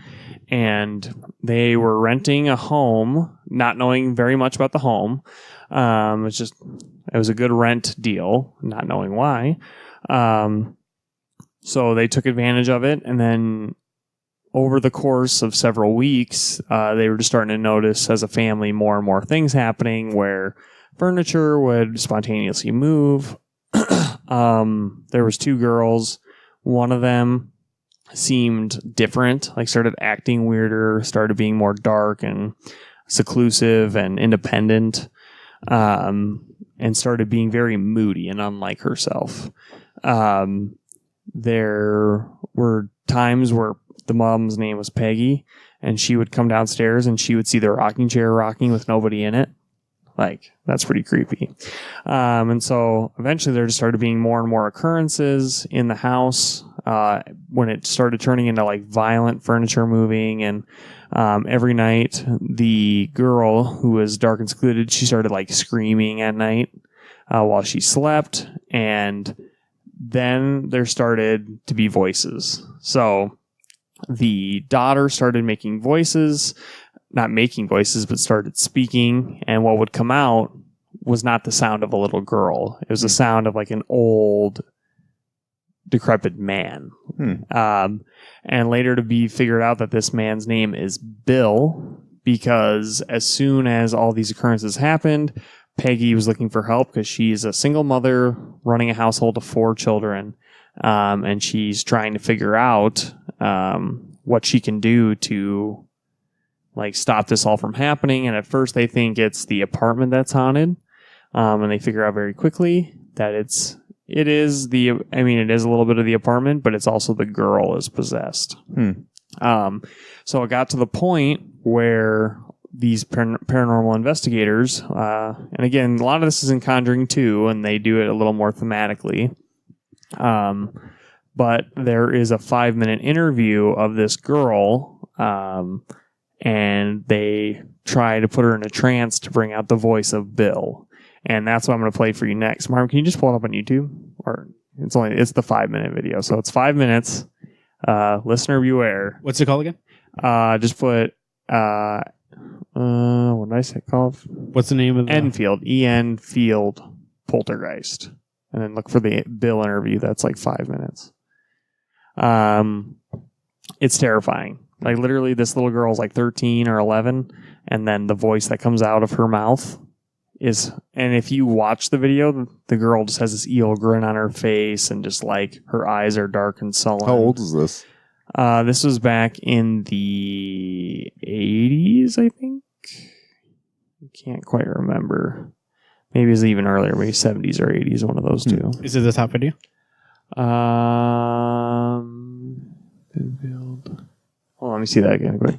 and they were renting a home, not knowing very much about the home. It was a good rent deal, not knowing why. So they took advantage of it, and then over the course of several weeks, they were just starting to notice as a family more and more things happening where furniture would spontaneously move. There was 2 girls. One of them seemed different, like started acting weirder, started being more dark and seclusive and independent, and started being very moody and unlike herself. There were times where the mom's name was Peggy, and she would come downstairs and she would see the rocking chair rocking with nobody in it. Like, that's pretty creepy. And so eventually there just started being more and more occurrences in the house when it started turning into like violent furniture moving. And every night the girl who was dark and secluded, she started like screaming at night. while she slept, and then there started to be voices. So the daughter started making voices, not making voices, but started speaking, and what would come out was not the sound of a little girl. It was the sound of like an old, decrepit man. And later to be figured out that this man's name is Bill, because as soon as all these occurrences happened, Peggy was looking for help because she's a single mother running a household of 4 children. And she's trying to figure out what she can do to like stop this all from happening. And at first they think it's the apartment that's haunted. And they figure out very quickly that it is a little bit of the apartment, but it's also the girl is possessed. So it got to the point where these paranormal investigators, and again, a lot of this is in Conjuring 2, and they do it a little more thematically. But there is a 5-minute interview of this girl, and they try to put her in a trance to bring out the voice of Bill. And that's what I'm going to play for you next. Marvin, can you just pull it up on YouTube? Or it's the 5-minute video. So it's 5 minutes. Listener beware. What's it called again? Just put, what did I say called? What's the name of the... Enfield. Field Poltergeist. And then look for the Bill interview. That's like 5 minutes. It's terrifying. Like literally this little girl's like 13 or 11. And then the voice that comes out of her mouth and if you watch the video, the girl just has this evil grin on her face and just like her eyes are dark and sullen. How old is this? This was back in the 80s, I think. I can't quite remember. Maybe it was even earlier, maybe 70s or 80s, one of those two. Is it the top video? Hold on, let me see that again quick.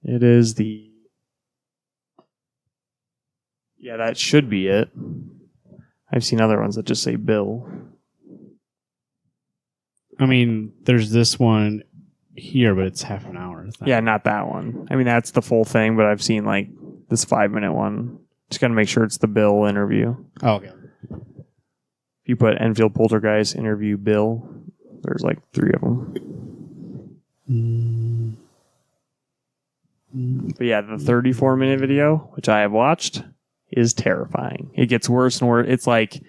It is the... Yeah, that should be it. I've seen other ones that just say Bill. I mean, there's this one here, but it's half an hour. Yeah, not that one. I mean, that's the full thing, but I've seen like this 5-minute one. Just got to make sure it's the Bill interview. Oh, okay. If you put Enfield Poltergeist interview Bill, there's like 3 of them. But yeah, the 34-minute video, which I have watched, is terrifying. It gets worse and worse. It's like,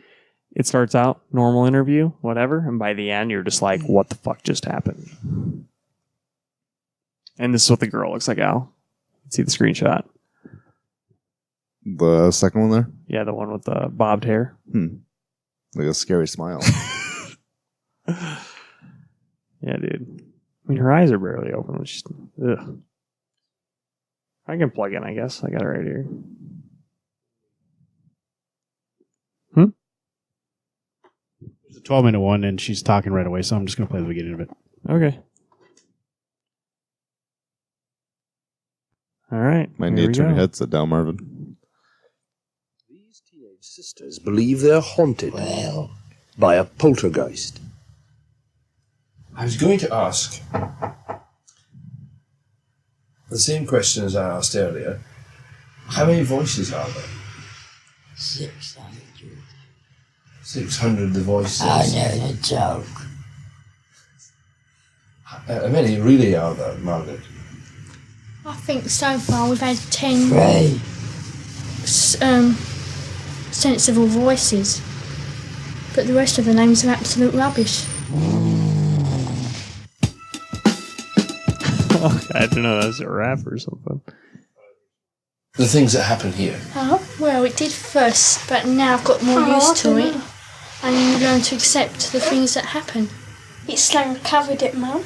it starts out normal interview, whatever, and by the end, you're just like, what the fuck just happened? And this is what the girl looks like, Al. See the screenshot. The second one there? Yeah, the one with the bobbed hair. Like a scary smile. Yeah, dude. I mean, her eyes are barely open. Which, ugh. I can plug in, I guess. I got it right here. It's a 12-minute one, and she's talking right away, so I'm just going to play the beginning of it. Okay. All right. Might need to turn your headset down, Marvin. These teenage sisters believe they're haunted by a poltergeist. I was going to ask the same question as I asked earlier. How many voices are there? 600. 600 the voices. I know the joke. How many really are there, Margaret? I think so far we've had 10 Three. sensible voices, but the rest of the names are absolute rubbish. I don't know, that's a rap or something. The things that happen here. Oh, well, it did first, but now I've got more used to it, and you learn to accept the things that happen. It's slung covered it, Mum.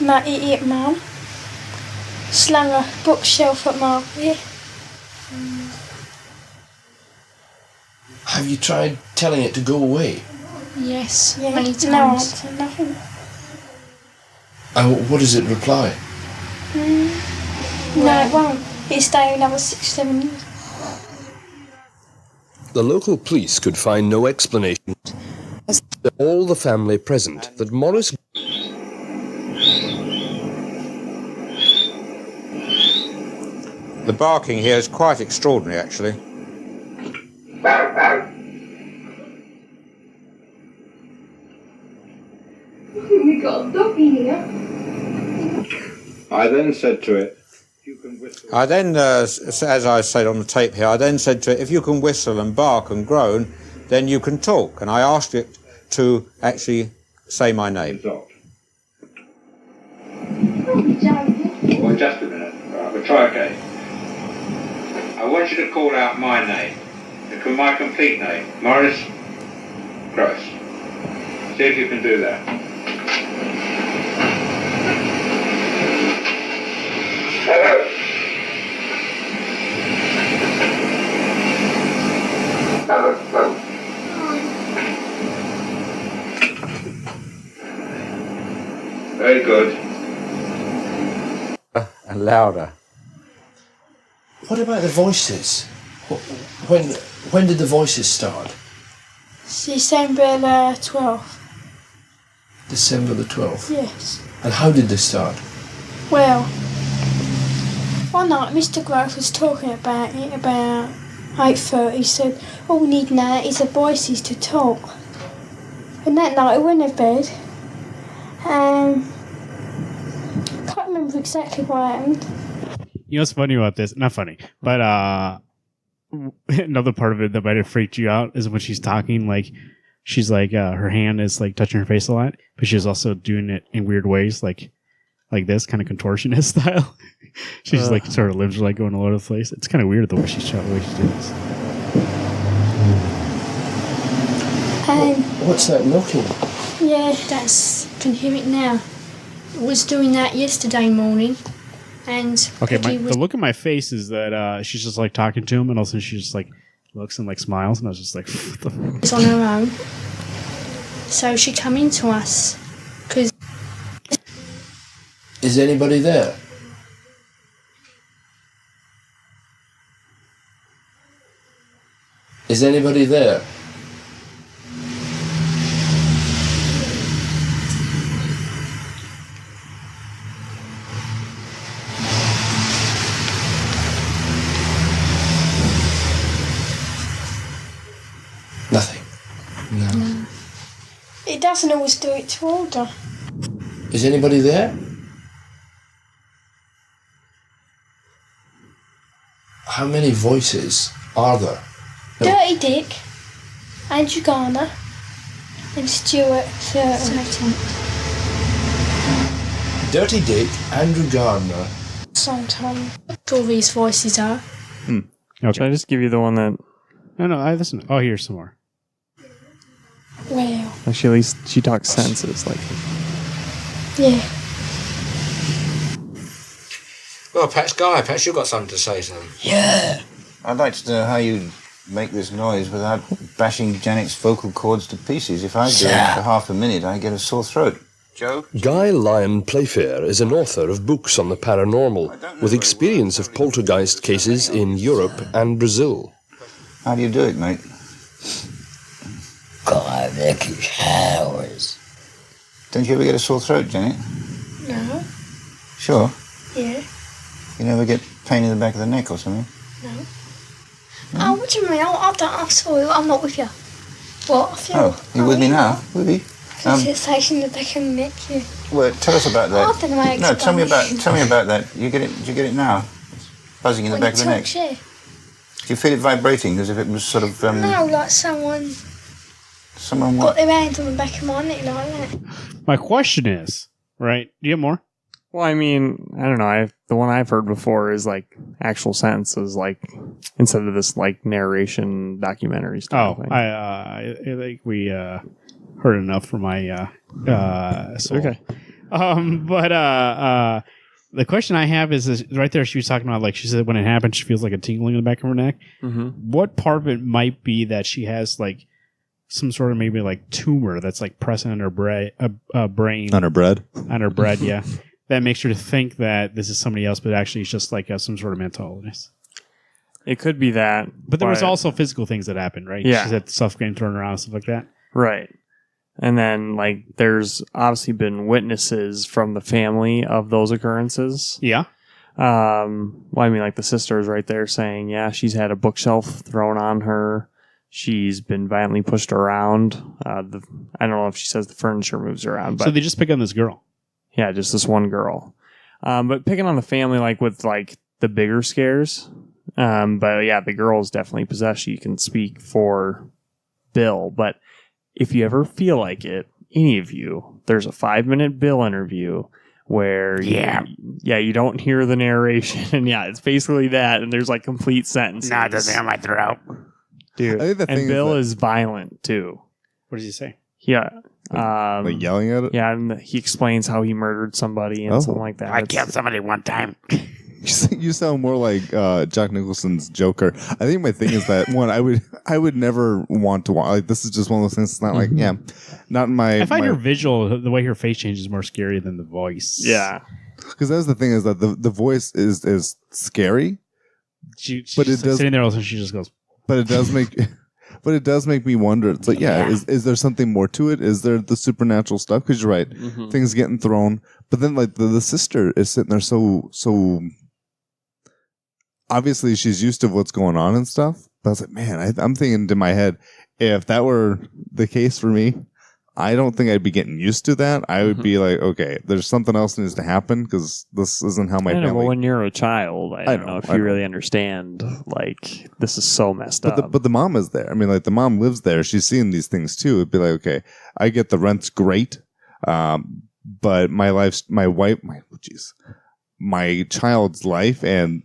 Might eat it, Mum. Slung a bookshelf at Margaret. Have you tried telling it to go away? Yes, Yeah, many no times. answer, nothing. And what does it reply? No, it won't. It'll stay another 6-7 years. The local police could find no explanation. All the family present that Morris... The barking here is quite extraordinary, actually. We got a doggy here. I then said to it, I then, as I said on the tape here, I then said to it, if you can whistle and bark and groan, then you can talk. And I asked it to actually say my name. Well, just a minute. Right, we'll try again. I want you to call out my name. My complete name. Morris Gross. See if you can do that. Hello. Very good. And louder. What about the voices? When did the voices start? December the 12th. December the 12th. Yes. And how did they start? Well, one night Mr. Grove was talking about it about 8:30. He said, all we need now is the voices to talk. And that night I went to bed. I can't remember exactly what happened. You know what's funny about this? Not funny, but another part of it that might have freaked you out is when she's talking, like she's like her hand is like touching her face a lot, but she's also doing it in weird ways, like this kind of contortionist style. She's like sort of lips are like going all over the place. It's kind of weird the way she's doing this. What's that knocking? Yeah, can hear it now. I was doing that yesterday morning, and Okay, the look on my face is that she's just like talking to him, and all of a sudden she just like looks and like smiles, and I was just like, what the fuck? it's on her own. So she come into us because Is anybody there? Is anybody there? Nothing. No. It doesn't always do it to order. Is anybody there? How many voices are there? Dirty Dick, Andrew Garner, and Stuart Thurton. Dirty Dick, Andrew Gardner. Sometimes. all these voices are. Okay. Should I just give you the one that... No, I listen. Oh, here's some more. Well, Actually, at least she talks sentences. Like, yeah. Well, Patch, you've got something to say, son. Yeah. I'd like to know how you make this noise without bashing Janet's vocal cords to pieces. If I do it for half a minute, I get a sore throat. Joe? Guy Lyon Playfair is an author of books on the paranormal, with experience of poltergeist cases in Europe and Brazil. How do you do it, mate? God, Vicky Showers. Don't you ever get a sore throat, Janet? No. Sure. Yeah. You never get pain in the back of the neck or something? No. Oh, what do you mean? I'm sorry, I'm not with you. What? I feel, Oh, you with me now? With me? Sensation in the back of the neck, yeah. Well, tell us about that. I don't know how to No, tell me explain. about that. You get it? Do you get it now? It's buzzing in the When back you of the neck. talk, yeah. Do you feel it vibrating as if it was sort of No, like someone someone got what? their hand on the back of my neck like that. My question is, right? Do you have more? well, I mean, I don't know. The one I've heard before is like actual sentences, like instead of this like narration documentary style thing. I think we heard enough from my soul. Okay. But the question I have is right there. She was talking about, like, she said when it happens, she feels like a tingling in the back of her neck. Mm-hmm. What part of it might be that she has like some sort of maybe like tumor that's like pressing on her brain, On her bread. on her bread, yeah, that makes her to think that this is somebody else, but actually it's just like some sort of mental illness. It could be that. But there was also physical things that happened, right? Yeah. She said stuff getting thrown around and stuff like that. Right. And then, like, there's obviously been witnesses from the family of those occurrences. Yeah. Well, I mean, like, the sister is right there saying, yeah, she's had a bookshelf thrown on her. She's been violently pushed around. I don't know if she says the furniture moves around, but So they just pick on this girl. yeah, just this one girl. But picking on the family, like with like the bigger scares. But yeah, the girl is definitely possessed. She can speak for Bill. But if you ever feel like it, any of you, there's a 5-minute Bill interview where you don't hear the narration, and yeah, it's basically that, and there's like complete sentences. No, it doesn't have my throat. Dude. I think the thing And Bill is is violent too. What does he say? Yeah. like yelling at it. Yeah, and he explains how he murdered somebody and something like that. I killed somebody one time. You sound more like Jack Nicholson's Joker. I think my thing is that one, I would never want to watch. Like, this is just one of those things. It's not like not in my. I find my, her visual, the way her face changes, more scary than the voice. Yeah, because that's the thing is that the voice is scary, she's but it like does. sitting there, all of a sudden she just goes. But it does make. But it does make me wonder. It's like, is there something more to it? Is there the supernatural stuff? Because you're right, things getting thrown. But then, like the sister is sitting there, so obviously she's used to what's going on and stuff. But I was like, man, I'm thinking to my head, if that were the case for me, I don't think I'd be getting used to that. I would be like, okay, there's something else needs to happen because this isn't how my I know, family. well, when you're a child, I don't know if you really understand. Like, this is so messed up. But the mom is there. I mean, like the mom lives there. She's seeing these things too. It'd be like, okay, I get the rent's great, but my child's life and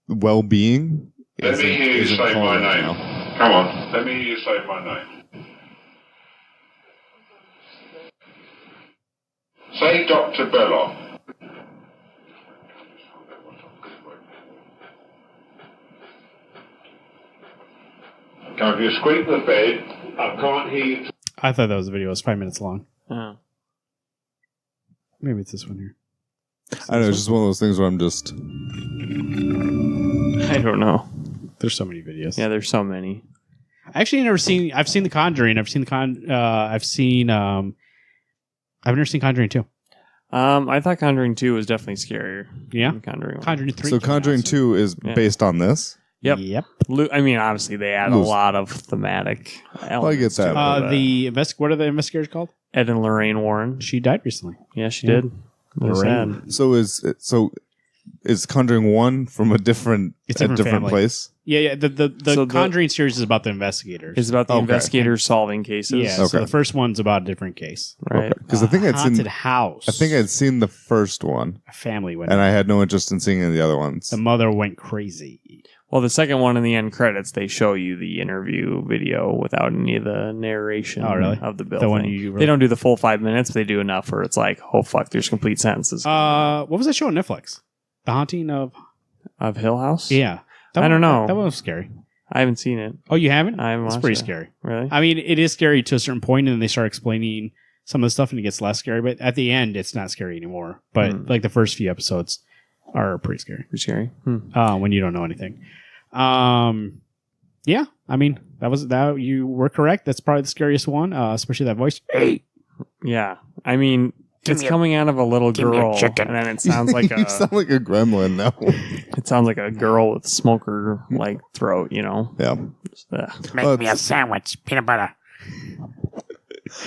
well-being. Let me hear you say my name. Come on, let me hear you say my name. Say Dr. Belloc. Now, if you squeak the bed, I can't hear you. I thought that was a video. It was 5 minutes long. Oh. Maybe it's this one here. I don't know. It's just one of those things where I'm just. I don't know. There's so many videos. Yeah, there's so many. Actually, I've seen The Conjuring. I've never seen Conjuring 2. I thought Conjuring 2 was definitely scarier. Yeah. Than Conjuring 1. Conjuring 3. So Conjuring 2 is based on this. Yep. Yep. I mean, obviously they add a lot of thematic elements. I get that. What are the investigators called? Ed and Lorraine Warren. She died recently. Yeah, she did. Lorraine. So is Conjuring 1 from a different family. place? Yeah. The Conjuring series is about the investigators. It's about the investigators solving cases. Yeah. So the first one's about a different case. Right. Because I think I'd seen haunted house. I think I'd seen the first one. A family went. And I had no interest in seeing any of the other ones. The mother went crazy. Well, the second one in the end credits, they show you the interview video without any of the narration of the bill. They don't do the full 5 minutes, but they do enough where it's like, oh fuck, there's complete sentences. What was that show on Netflix? The Haunting of Hill House? Yeah. I don't know. That one was scary. I haven't seen it. Oh, you haven't? I haven't It's watched pretty it. scary. Really? I mean, it is scary to a certain point, and then they start explaining some of the stuff, and it gets less scary. But at the end, it's not scary anymore. But like the first few episodes are pretty scary. Pretty scary. When you don't know anything. Yeah. I mean, that. You were correct. That's probably the scariest one, especially that voice. Yeah. I mean, it's coming out of a little girl, and then it sounds like you sound like a gremlin now. It sounds like a girl with smoker like throat, you know? Yeah. Make me a sandwich, peanut butter.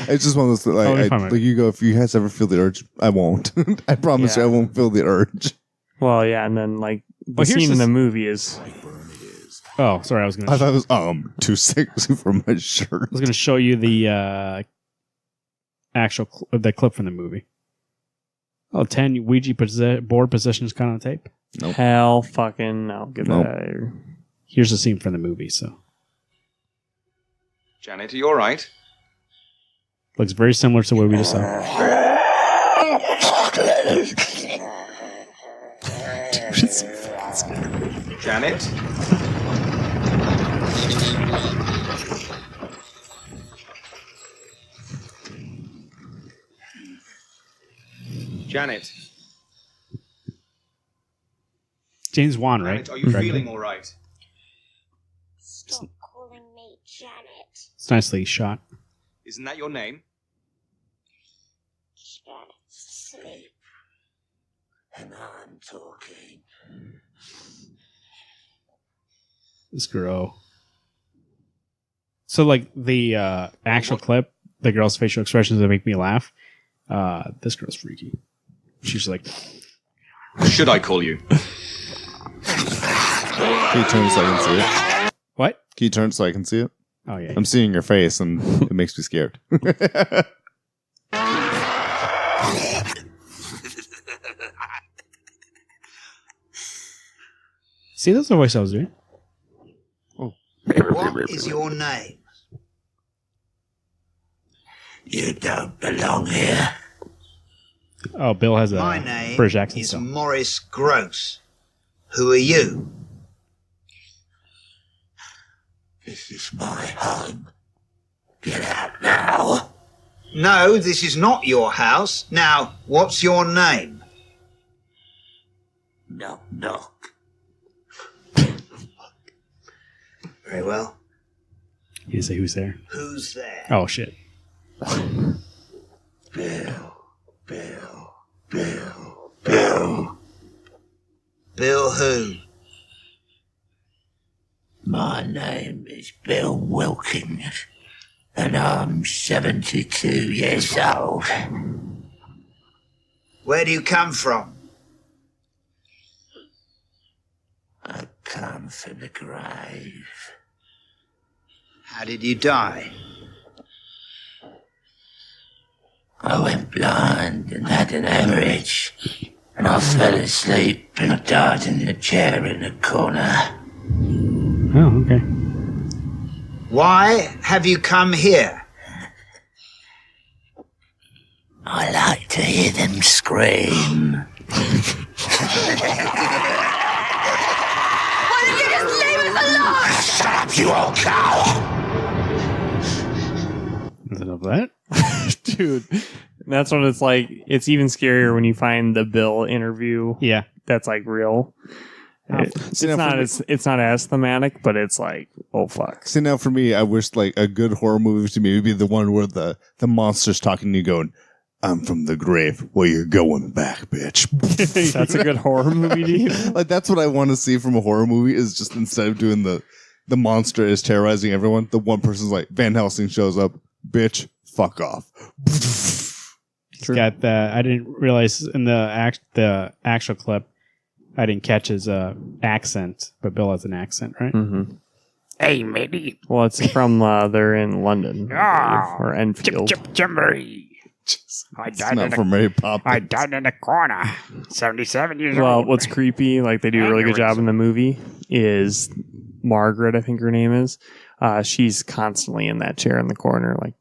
It's just one of those like you go, if you guys ever feel the urge, I won't. I promise you, I won't feel the urge. Well, yeah, and then like the scene in the movie is. Oh, sorry, I thought it was too sexy for my shirt. I was going to show you the actual the clip from the movie. 10 Ouija board positions kind on tape. Nope. Hell fucking no. Get that out of here. Here's a scene from the movie. So Janet, are you all right? Looks very similar to what we just saw. Janet? Janet? James Wan, right? Janet, are you feeling all right? Stop calling me Janet. It's nicely shot. Isn't that your name? Janet's asleep. And I'm talking. This girl. So like the actual clip, the girl's facial expressions that make me laugh. This girl's freaky. She's like, Should I call you? Can you turn so I can see it? What? Can you turn so I can see it? Oh, yeah. I'm seeing your face and it makes me scared. See, that's the voice I was doing. What is your name? You don't belong here. Oh, Bill has a My name British accent. is So. Morris Gross. Who are you? This is my home. Get out now. No, this is not your house. Now, what's your name? Knock, knock. Very well. You didn't say who's there. Who's there? Oh, shit. Bill. Bill who? My name is Bill Wilkins, and I'm 72 years old. Where do you come from? I come from the grave. How did you die? I went blind and had an hemorrhage, and I fell asleep and I died in the chair in the corner. Oh, okay. Why have you come here? I like to hear them scream. Why don't you just leave us alone? Shut up, you old cow! Is it of that? Dude, that's when it's like, it's even scarier when you find the Bill interview. Yeah. That's like real. It's not as thematic, but it's like, oh fuck. See, now for me, I wish like a good horror movie to me would be the one where the monster's talking to you going, I'm from the grave where you're going back, bitch. That's a good horror movie to you. Like, that's what I want to see from a horror movie is just instead of doing the monster is terrorizing everyone, the one person's like, Van Helsing shows up, bitch, fuck off. He's got the, I didn't realize in the actual clip, I didn't catch his accent, but Bill has an accent, right? Mm-hmm. Hey, matey. Well, it's from, they're in London. Or Enfield. Jamboree. I died not from Mary Poppins. I died in a corner. 77 years Well, old. what's creepy, like they do a really good job in the movie, is Margaret, I think her name is. She's constantly in that chair in the corner, like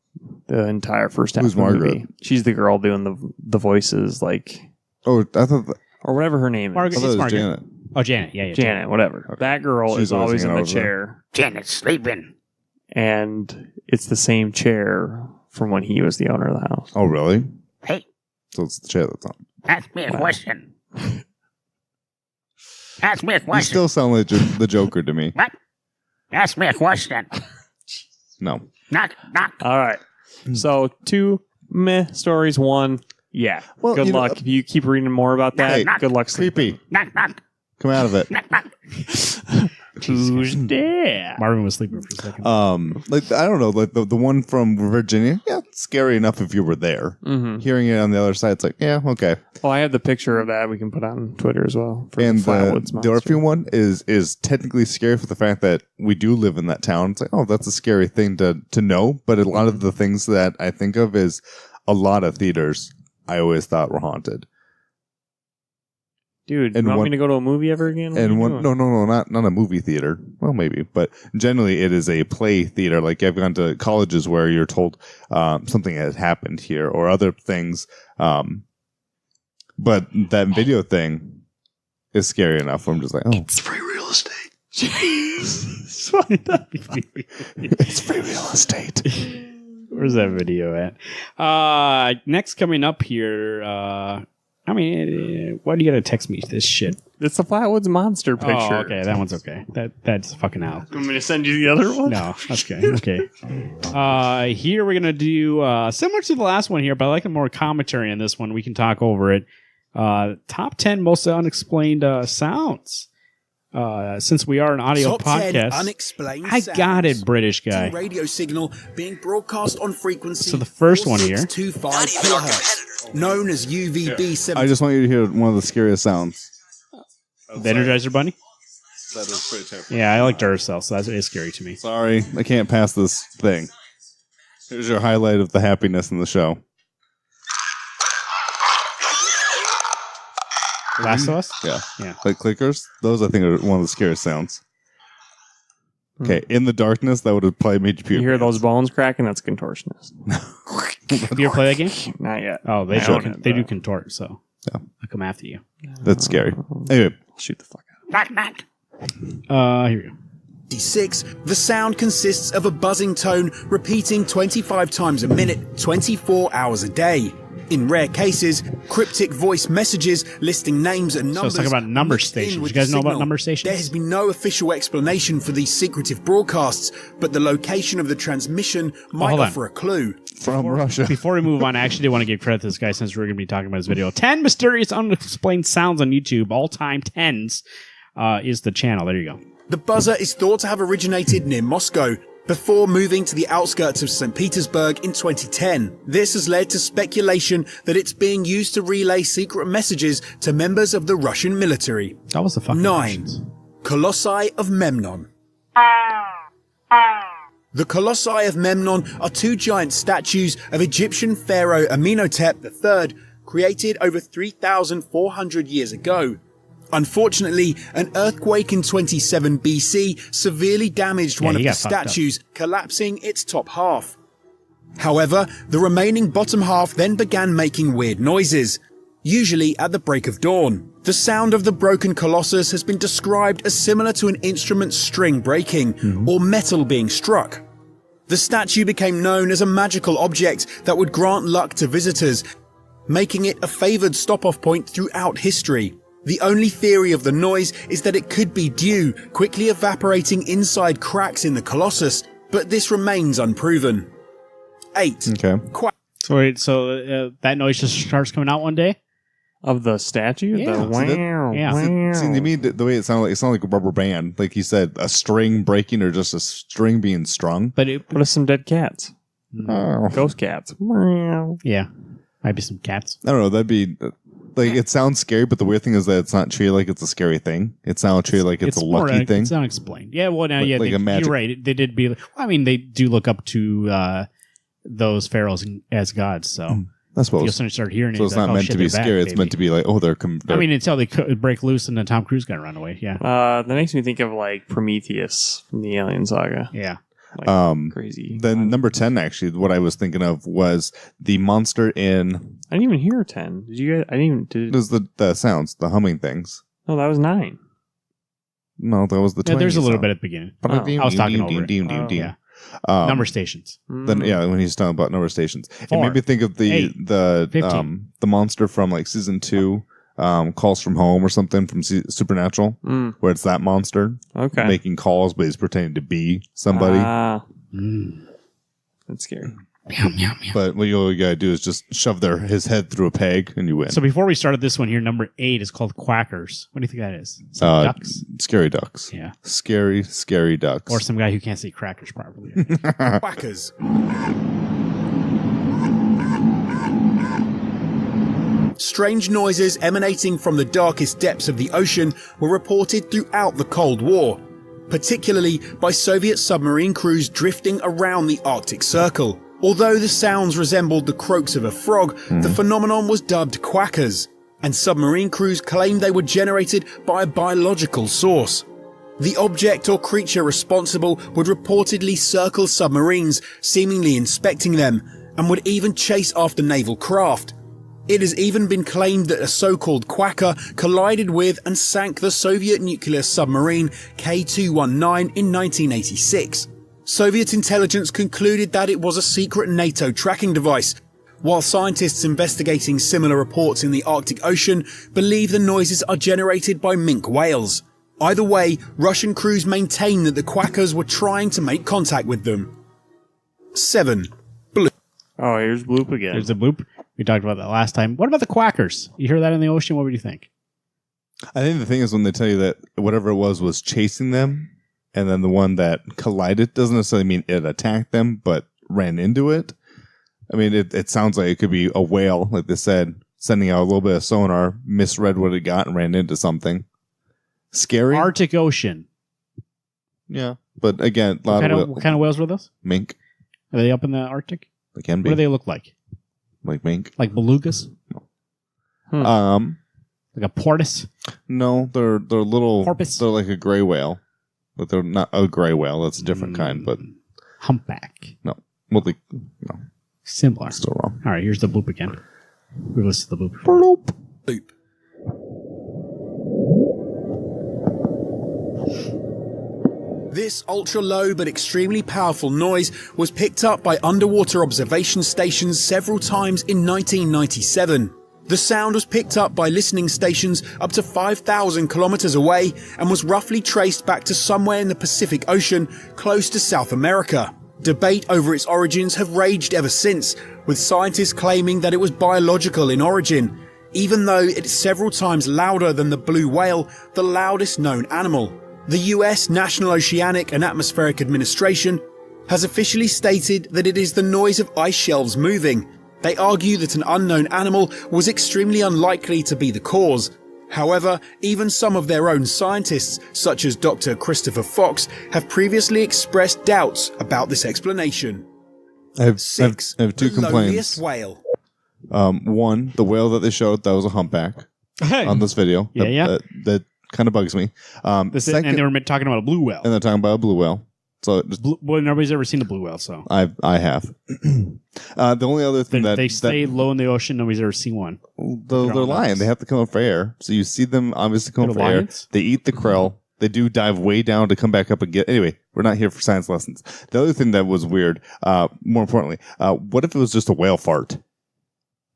the entire first half Who's of the Margaret? movie. She's the girl doing the voices, like, Oh, I thought or whatever her name Margaret, is. it was Margaret. Janet. Oh, Janet. Yeah, yeah. Janet, whatever. That girl She's is always in hanging the out over chair, Janet's sleeping. and it's the same chair from when he was the owner of the house. Oh, really? Hey, So it's the chair that's on. ask me a question. Ask me a You question. still sound like the Joker to me. What? Ask me a question. No. Knock, knock. All right. So 2 meh stories. 1, yeah. Well, Good you know, luck. If you keep reading more about that, Hey, good luck. Creepy. Knock, knock. Come out of it. Knock, knock. Who's there? Marvin was sleeping for a second. Like, I don't know, like the one from Virginia, yeah, it's scary enough if you were there. Mm-hmm. Hearing it on the other side, it's like, yeah, okay. Well, I have the picture of that we can put on Twitter as well. For And Flatwoods the Monster. Orpheum one is technically scary for the fact that we do live in that town. It's like, oh, that's a scary thing to know. But a lot of the things that I think of is a lot of theaters I always thought were haunted. Dude, and you want one- me to go to a movie ever again? What are And you one, doing? no, not a movie theater. Well, maybe, but generally it is a play theater. Like I've gone to colleges where you're told something has happened here or other things. But that video thing is scary enough. I'm just like, oh, It's free real estate. It's free real estate. Where's that video at? Next coming up here. Why do you gotta text me this shit? It's the Flatwoods Monster picture. Oh, okay, that one's okay. That's fucking out. You want me to send you the other one? No, that's okay. Okay. Here we're gonna do similar to the last one here, but I like a more commentary on this one. We can talk over it. Top 10 most unexplained sounds. since we are an audio Top 10 podcast, unexplained I got sounds. it, British guy. Radio signal being broadcast on frequency. So the first one here. 4625 kilohertz, known as UVB 7. I just want you to hear one of the scariest sounds. The Energizer Bunny? That is pretty terrifying. Yeah, I like Duracell, so that is scary to me. Sorry, I can't pass this thing. Here's your highlight of the happiness in the show. Last of Us? Yeah. Yeah. Like clickers, those I think are one of the scariest sounds. Okay, in the darkness, that would have probably made you puke. You hear those bones cracking? That's contortionist. Have you ever played that game? Not yet. Oh, they I do. own it, They do but- contort, so Yeah. I come after you. That's scary. Anyway, shoot the fuck Knock, knock. Here we go. 6. The sound consists of a buzzing tone repeating 25 times a minute, 24 hours a day. In rare cases, cryptic voice messages listing names and numbers. So let's talk about number mixed in stations. with You guys the know about signal. number stations? There has been no official explanation for these secretive broadcasts, but the location of the transmission might hold on. offer a clue. From Russia. Before we move on, I actually did want to give credit to this guy since we're going to be talking about his video. 10 mysterious unexplained sounds on YouTube, all-time 10s, is the channel. There you go. The buzzer is thought to have originated near Moscow, before moving to the outskirts of St. Petersburg in 2010. This has led to speculation that it's being used to relay secret messages to members of the Russian military. That was the fucking 9. Russians. Colossi of Memnon. The Colossi of Memnon are two giant statues of Egyptian pharaoh Amenhotep III, created over 3,400 years ago. Unfortunately, an earthquake in 27 BC severely damaged one of he the got fucked up. statues, collapsing its top half. However, the remaining bottom half then began making weird noises, usually at the break of dawn. The sound of the broken colossus has been described as similar to an instrument's string breaking or metal being struck. The statue became known as a magical object that would grant luck to visitors, making it a favored stop-off point throughout history. The only theory of the noise is that it could be dew quickly evaporating inside cracks in the colossus, but this remains unproven. 8. Okay. So wait, that noise just starts coming out one day? Of the statue? Yeah. The wow. Yeah. See, to me, the way it sounded like a rubber band. Like you said, a string breaking or just a string being strung. But What are some dead cats? Oh. Ghost cats. yeah, might be some cats. I don't know. That'd be like it sounds scary, but the weird thing is that it's not treated like it's a scary thing. It's not treated like it's a more lucky thing. It's unexplained. Yeah, well, now, Like- yeah, like a magic- you're right. They did be. Well, I mean, they do look up to those pharaohs as gods. So I suppose. you'll suddenly start hearing it. So it's not meant to be scary. It's meant to be like, oh, they're. I mean, until they break loose and then Tom Cruise got to run away. Yeah, That makes me think of like Prometheus from the Alien Saga. yeah. Like, crazy. Then number 10, actually, what I was thinking of was the monster in. I didn't even hear 10. Did you guys? I didn't even. It was the sounds, the humming things. No, that was 9. No, that was the. Yeah, there's a little sound. bit at the beginning. Oh. I was talking over it. Yeah. Number stations. Then when he's talking about number stations, it 4, made me think of the 8, the 15. the monster from like season 2, Calls from Home or something from Supernatural, where it's that monster Okay. making calls, but he's pretending to be somebody. That's scary. But what you gotta do is just shove his head through a peg and you win. So before we started this one here, number 8 is called Quackers. What do you think that is? Some ducks? Scary ducks. Yeah. Scary ducks. Or some guy who can't say crackers properly. Quackers. Strange noises emanating from the darkest depths of the ocean were reported throughout the Cold War, particularly by Soviet submarine crews drifting around the Arctic Circle. Although the sounds resembled the croaks of a frog, the phenomenon was dubbed quackers, and submarine crews claimed they were generated by a biological source. The object or creature responsible would reportedly circle submarines, seemingly inspecting them, and would even chase after naval craft. It has even been claimed that a so-called quacker collided with and sank the Soviet nuclear submarine K-219 in 1986. Soviet intelligence concluded that it was a secret NATO tracking device, while scientists investigating similar reports in the Arctic Ocean believe the noises are generated by minke whales. Either way, Russian crews maintain that the quackers were trying to make contact with them. 7. Bloop. Oh, here's Bloop again. There's a bloop. We talked about that last time. What about the quackers? You hear that in the ocean? What would you think? I think the thing is when they tell you that whatever it was chasing them, and then the one that collided doesn't necessarily mean it attacked them, but ran into it. I mean, it sounds like it could be a whale, like they said, sending out a little bit of sonar, misread what it got, and ran into something. Scary. Arctic Ocean. Yeah, but again, a lot What kind of whales were those? Mink. Are they up in the Arctic? They can be. What do they look like? Like mink. Like belugas? Like a porpoise? No, they're little. Porpoise? They're like a gray whale, but they're not a gray whale. That's a different kind. But humpback. No, well, no. Similar. Still wrong. All right, here's the bloop again. We listen to the bloop. Bloop. This ultra-low but extremely powerful noise was picked up by underwater observation stations several times in 1997. The sound was picked up by listening stations up to 5,000 kilometers away and was roughly traced back to somewhere in the Pacific Ocean close to South America. Debate over its origins have raged ever since, with scientists claiming that it was biological in origin, even though it's several times louder than the blue whale, the loudest known animal. The US National Oceanic and Atmospheric Administration has officially stated that it is the noise of ice shelves moving. They argue that an unknown animal was extremely unlikely to be the cause. However, even some of their own scientists, such as Dr. Christopher Fox, have previously expressed doubts about this explanation. I have 6. two The complaints. loneliest whale. One, the whale that they showed, that was a humpback on this video. Yeah. That kind of bugs me. And they were talking about a blue whale. And they're talking about a blue whale. So Well, nobody's ever seen a blue whale, so I have. The only other thing they stay low in the ocean. Nobody's ever seen one. They're lying. They have to come up for air. So you see them obviously come up for air. lions? They eat the krill. They do dive way down to come back up and get. Anyway, we're not here for science lessons. The other thing that was weird, more importantly, what if it was just a whale fart?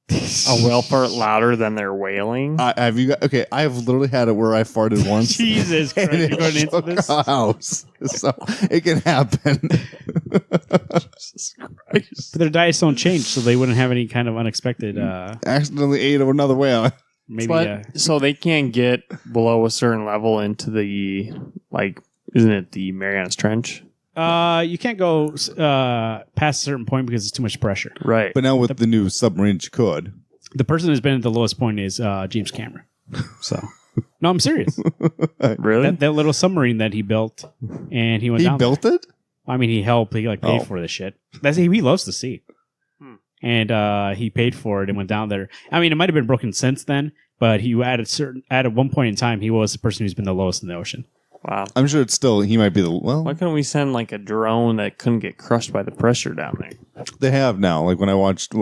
A whale fart louder than they're wailing? Have you got, okay, I've literally had it where I farted once. Jesus Christ, and you're going into shook this? a house. So it can happen. Jesus Christ. But their diets don't change, so they wouldn't have any kind of unexpected. Accidentally ate another whale. Maybe. So they can't get below a certain level into the, like, isn't it the Marianas Trench? You can't go past a certain point because it's too much pressure. Right. But now with the new submarines, you could. The person who's been at the lowest point is James Cameron. So, no, I'm serious. Really? That little submarine that he built, and he went He down. built it? I mean, he helped. He paid Oh. for the shit. He loves the sea, and he paid for it and went down there. I mean, it might have been broken since then, but he at one point in time, he was the person who's been the lowest in the ocean. Wow. I'm sure it's still, he might be the, well, Why couldn't we send like a drone that couldn't get crushed by the pressure down there? they have now. Like when I watched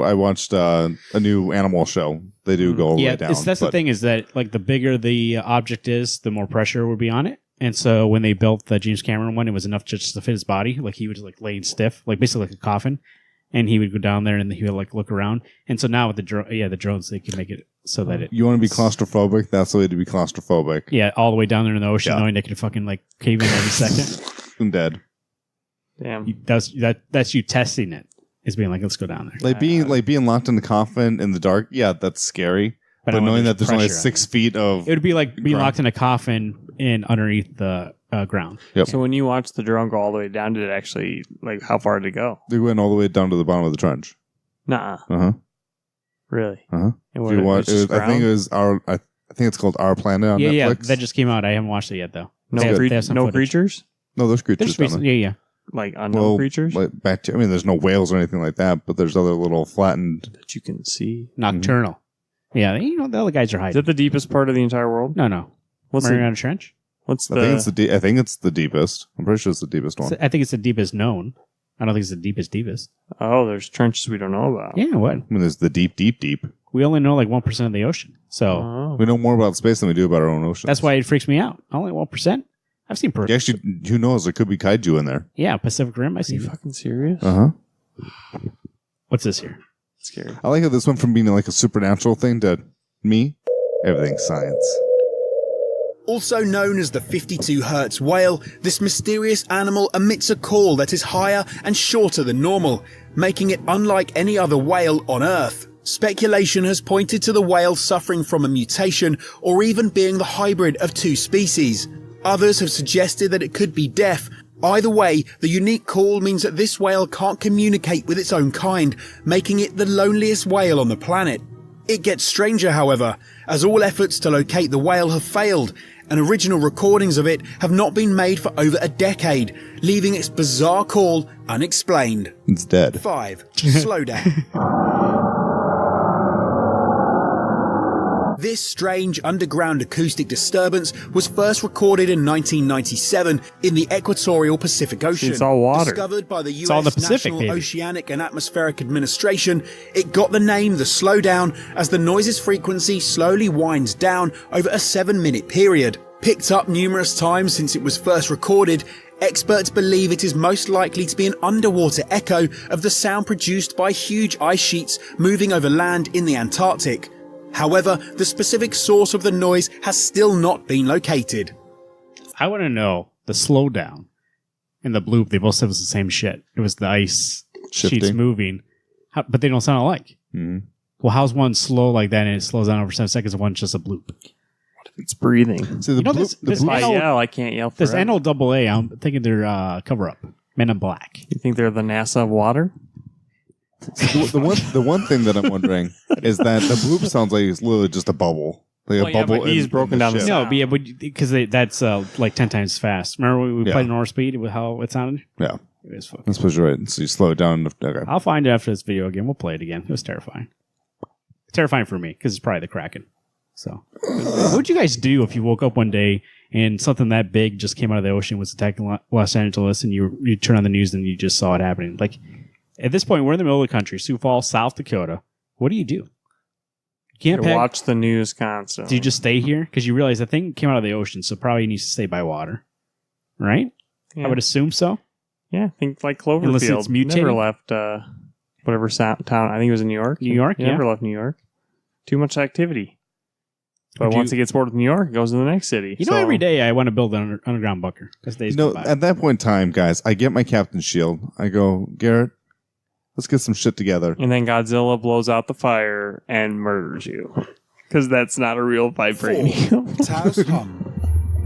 a new animal show. They do go all the way down. That's the thing is that like the bigger the object is, the more pressure would be on it. And so when they built the James Cameron one, it was enough just to fit his body. Like he was like laying stiff, like basically like a coffin. And he would go down there and he would like look around. And so now with the drones, they can make it so that it. You want to be claustrophobic? That's the way to be claustrophobic. Yeah, all the way down there in the ocean, knowing they could fucking like cave in every second. I'm dead. Damn. That's you testing it. Is being like, let's go down there. Like being locked in the coffin in the dark. Yeah, that's scary. But knowing that there's only 6 feet of, it would be like being locked in a coffin in underneath the ground. Yep. So when you watch the drone go all the way down, did it actually, like, how far did it go? They went all the way down to the bottom of the trench. Nuh-uh. Uh-huh. Really? Uh-huh. And If you watch, I think it was I think it's called Our Planet on Netflix. Yeah, that just came out. I haven't watched it yet though. No, They have some no footage. creatures? No, there's creatures. There's down there. yeah. Like unknown creatures? Like I mean, there's no whales or anything like that, but there's other little flattened that you can see. Nocturnal. Yeah, the other guys are Is hiding. that the deepest part of the entire world? No. What's Mariana Trench? What's I think it's the deepest. I'm pretty sure it's the deepest one. I think it's the deepest known. I don't think it's the deepest. Oh, there's trenches we don't know about. Yeah, what? I mean, there's the deep. We only know like 1% of the ocean. So Oh. We know more about space than we do about our own ocean. that's why it freaks me out. Only 1%? I've seen Actually, who knows? There could be kaiju in there. Yeah, Pacific Rim. I Are see. you fucking serious? Uh huh. What's this here? Scary. I like how this went from being like a supernatural thing to me. Everything's science. Also known as the 52 Hertz whale, this mysterious animal emits a call that is higher and shorter than normal, making it unlike any other whale on Earth. Speculation has pointed to the whale suffering from a mutation or even being the hybrid of two species. Others have suggested that it could be deaf. Either way, the unique call means that this whale can't communicate with its own kind, making it the loneliest whale on the planet. It gets stranger, however, as all efforts to locate the whale have failed, and original recordings of it have not been made for over a decade, leaving its bizarre call unexplained. It's dead. 5. Slow down. This strange underground acoustic disturbance was first recorded in 1997 in the equatorial Pacific Ocean. It's all water. Discovered by the It's all the US Pacific, National baby. Oceanic and Atmospheric Administration, it got the name the slowdown as the noise's frequency slowly winds down over a 7-minute period. Picked up numerous times since it was first recorded, experts believe it is most likely to be an underwater echo of the sound produced by huge ice sheets moving over land in the Antarctic. However, the specific source of the noise has still not been located. I want to know the slowdown and the bloop. They both said it was the same shit. It was the ice sheets Shifting. moving, but they don't sound alike. Mm-hmm. Well, how's one slow like that and it slows down over 7 seconds and one's just a bloop? It's breathing. See, the this If I NO yell, I can't yell This forever. NOAA, I'm thinking they're cover up. Men in Black. You think they're the NASA of water? the one thing that I'm wondering is that the bloop sounds like it's literally just a bubble. Like Well, a yeah, bubble. but he's broken down the ship. sound. No, but yeah, because that's like 10 times fast. Remember when we Yeah. played North Speed with how it sounded? Yeah. It was fucking. I suppose you're right. So you slow it down. Okay. I'll find it after this video again. We'll play it again. It was terrifying. Terrifying for me because it's probably the Kraken. So, what would you guys do if you woke up one day and something that big just came out of the ocean, was attacking Los Angeles, and you turn on the news and you just saw it happening? Like, at this point, we're in the middle of the country, Sioux Falls, South Dakota. What do? You can't You watch the news constantly. Do you just stay here? Because you realize the thing came out of the ocean, so probably needs to stay by water. Right? Yeah. I would assume so. Yeah, think like Unless it's Cloverfield. mutating. Never left whatever town. I think it was in New York. New York, He yeah. never left New York. Too much activity. But Would once you- it gets bored with New York, it goes to the next city. You know, every day I want to build an underground bunker. As days go by. At that point in time, guys, I get my captain's shield. I go, Garrett, let's get some shit together. And then Godzilla blows out the fire and murders you. Because that's not a real vibranium. Taos hum.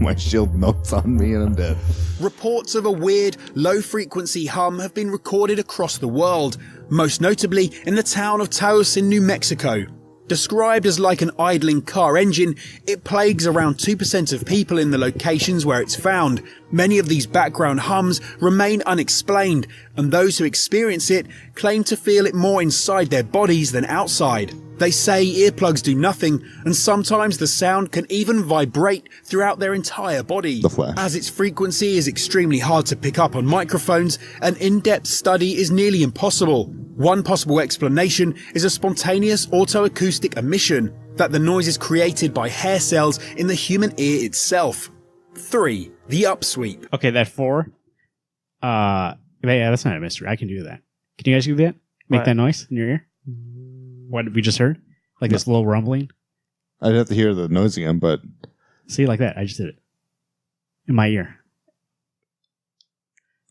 My shield melts on me and I'm dead. Reports of a weird, low-frequency hum have been recorded across the world, most notably in the town of Taos in New Mexico. Described as like an idling car engine, it plagues around 2% of people in the locations where it's found. Many of these background hums remain unexplained, and those who experience it claim to feel it more inside their bodies than outside. They say earplugs do nothing, and sometimes the sound can even vibrate throughout their entire body. The Flash. As its frequency is extremely hard to pick up on microphones, an in-depth study is nearly impossible. One possible explanation is a spontaneous autoacoustic emission, that the noise is created by hair cells in the human ear itself. 3. The upsweep. Okay, that 4. Yeah, that's not a mystery. I can do that. Can you guys do that? Make What? that noise in your ear? What did we just heard? Like this little rumbling? I'd have to hear the noise again, but See, like that. I just did it. In my ear.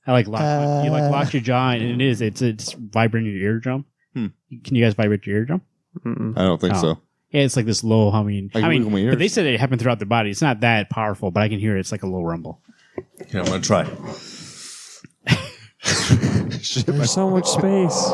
I like lock. You like lock your jaw, and it's vibrating your eardrum. Can you guys vibrate your eardrum? I don't think so. Yeah, it's like this low humming. I can wiggle my ears. But they said it happened throughout the body. It's not that powerful, but I can hear it. It's like a low rumble. Yeah, I'm going to try. There's so much space.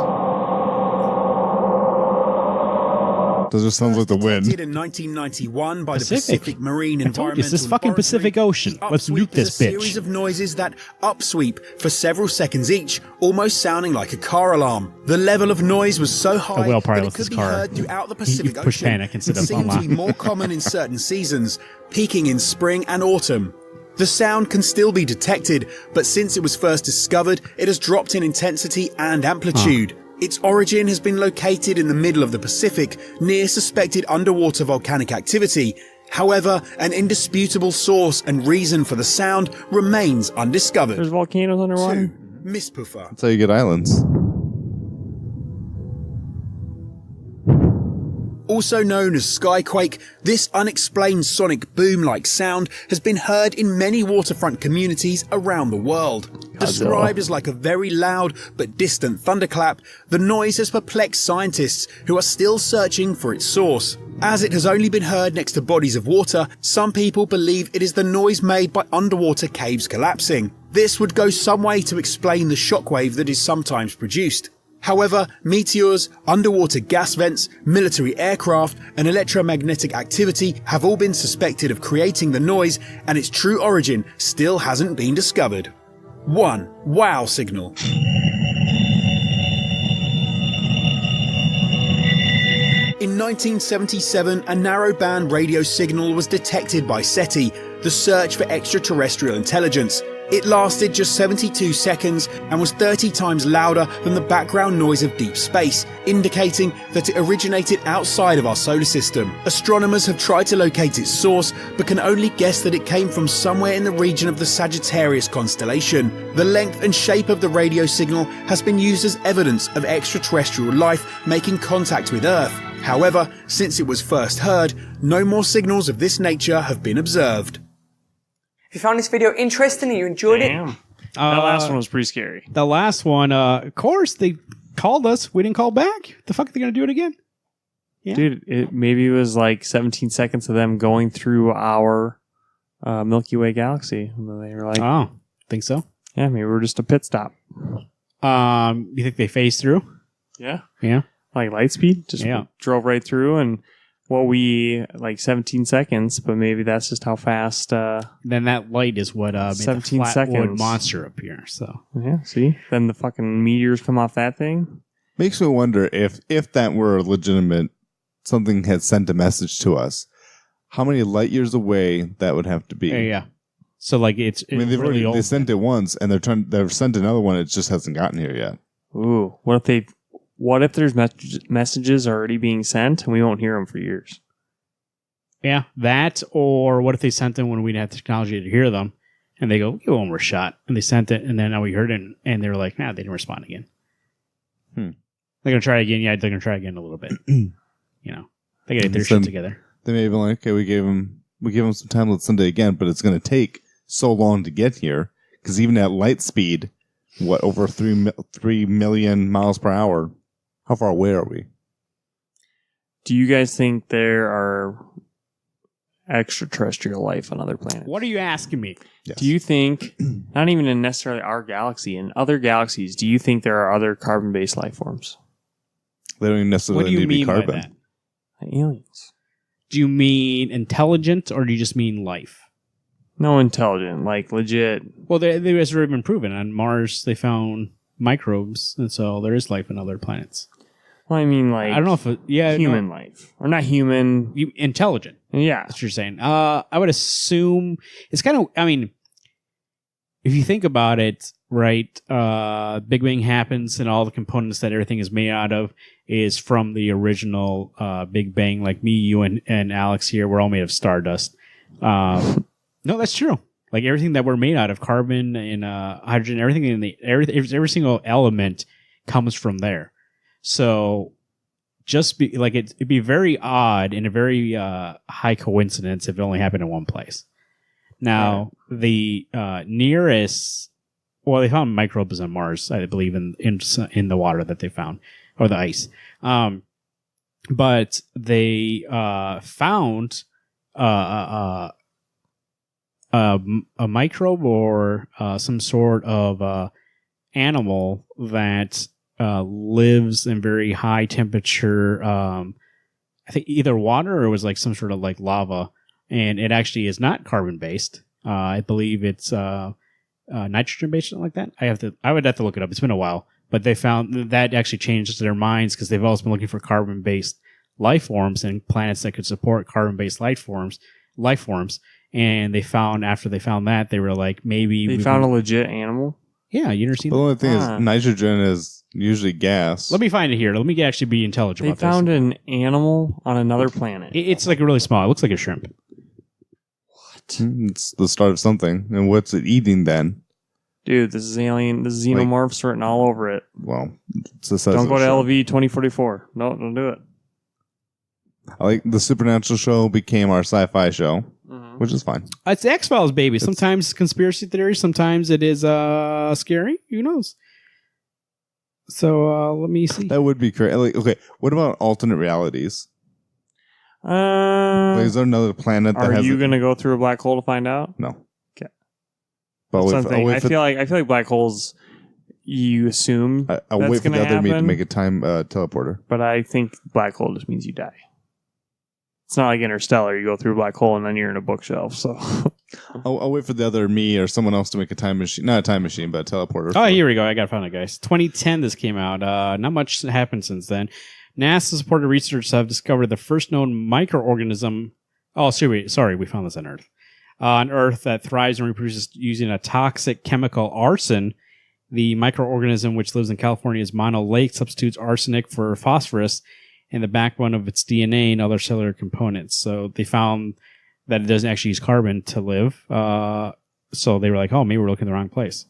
Does it sound like the wind? Detected in 1991 by the Pacific. Pacific Marine I told you, Environmental it's this fucking Laboratory. Pacific Ocean. Let's Upsweep nuke this is a series bitch. of noises that upsweep for several seconds each, almost sounding like a car alarm. The level of noise was so high whale probably that it left his could be car. heard throughout the Pacific You push Ocean. panic instead It of seemed to be unlock. more common in certain seasons, peaking in spring and autumn. The sound can still be detected, but since it was first discovered, it has dropped in intensity and amplitude. Its origin has been located in the middle of the Pacific, near suspected underwater volcanic activity. However, an indisputable source and reason for the sound remains undiscovered. There's volcanoes underwater. 2. Mispuffer. That's how you get islands. Also known as skyquake, this unexplained sonic boom-like sound has been heard in many waterfront communities around the world. Described as like a very loud but distant thunderclap, the noise has perplexed scientists who are still searching for its source. As it has only been heard next to bodies of water, some people believe it is the noise made by underwater caves collapsing. This would go some way to explain the shockwave that is sometimes produced. However, meteors, underwater gas vents, military aircraft, and electromagnetic activity have all been suspected of creating the noise, and its true origin still hasn't been discovered. 1. Wow signal. In 1977, a narrowband radio signal was detected by SETI, the Search for Extraterrestrial Intelligence. It lasted just 72 seconds and was 30 times louder than the background noise of deep space, indicating that it originated outside of our solar system. Astronomers have tried to locate its source, but can only guess that it came from somewhere in the region of the Sagittarius constellation. The length and shape of the radio signal has been used as evidence of extraterrestrial life making contact with Earth. However, since it was first heard, no more signals of this nature have been observed. If you found this video interesting and you enjoyed it, that last one was pretty scary. The last one, of course, they called us. We didn't call back. The fuck are they going to do it again? Yeah. Dude, maybe it was like 17 seconds of them going through our Milky Way galaxy. And they were like, oh, think so? Yeah, maybe we're just a pit stop. You think they phased through? Yeah. Yeah. Like light speed? Just drove right through and... like 17 seconds, but maybe that's just how fast. Then that light is what made 17 the flatwood seconds. monster appear. So yeah, see, then the fucking meteors come off that thing. Makes me wonder if that were legitimate, something had sent a message to us. How many light years away that would have to be? Yeah. So like it's I mean, really old. they sent it once, and they've sent another one. It just hasn't gotten here yet. Ooh, what if there's messages already being sent and we won't hear them for years? Yeah, that, or what if they sent them when we didn't have technology to hear them, and they go, give one more shot, and they sent it, and then now we heard it, and they were like, nah, they didn't respond again. They're going to try again. Yeah, they're going to try again a little bit. You know, they got to get their shit together. They may have been like, okay, we gave them some time, let's send it again, but it's going to take so long to get here, because even at light speed, over 3 million miles per hour, how far away are we? Do you guys think there are extraterrestrial life on other planets? What are you asking me? Yes. Do you think, not even in necessarily our galaxy, in other galaxies, do you think there are other carbon-based life forms? They don't even necessarily need to be carbon. By that? Aliens. Do you mean intelligent, or do you just mean life? No, intelligent, like legit. Well, they has already been proven. On Mars, they found microbes, and so there is life on other planets. Well, I mean, like, I don't know if human life, or not human, intelligent. Yeah, that's what you're saying. I would assume it's kind of. I mean, if you think about it, right? Big Bang happens, and all the components that everything is made out of is from the original Big Bang. Like me, you, and Alex here, we're all made of stardust. No, that's true. Like everything that we're made out of, carbon and hydrogen, everything in every single element comes from there. So, it'd be very odd and a very high coincidence if it only happened in one place. Now, the nearest, well, they found microbes on Mars, I believe, in the water that they found, or the ice. But they found a microbe or some sort of animal that lives in very high temperature. I think either water or it was like some sort of like lava, and it actually is not carbon based. I believe it's nitrogen based, something like that. I would have to look it up. It's been a while, but they found that actually changed their minds because they've always been looking for carbon based life forms and planets that could support carbon based life forms. And they found after they found that they were like maybe they found a legit animal. Yeah, you never seen the only thing is nitrogen is usually gas. Let me find it here. Let me actually be intelligent about this. They found an animal on another planet. It's like really small. It looks like a shrimp. What? It's the start of something. And what's it eating then? Dude, this is alien. This is xenomorphs written all over it. Well, it's the size don't of go to show. LV 2044. No, don't do it. I like the Supernatural show became our sci-fi show. Mm-hmm. which is fine. It's the X-Files, baby. Sometimes conspiracy theory, sometimes it is scary. Who knows? So let me see. That would be crazy. Like, okay, what about alternate realities? Like, is there another planet that Are has you going to go through a black hole to find out? No. Okay. But I'll I feel like black holes, you assume I'll that's wait for going the to other me to happen, make a time teleporter. but I think black hole just means you die. It's not like Interstellar. You go through a black hole and then you're in a bookshelf. So I'll wait for the other me or someone else to make a time machine. Not a time machine, but a teleporter. Oh, here we go. I got to find it, guys. 2010, this came out. Not much happened since then. NASA-supported researchers have discovered the first known microorganism. Oh, sorry, we found this on Earth. On Earth that thrives and reproduces using a toxic chemical, arsen. The microorganism, which lives in California's Mono Lake, substitutes arsenic for phosphorus in the backbone of its DNA and other cellular components. So they found that it doesn't actually use carbon to live. So they were like, oh, maybe we're looking in the wrong place.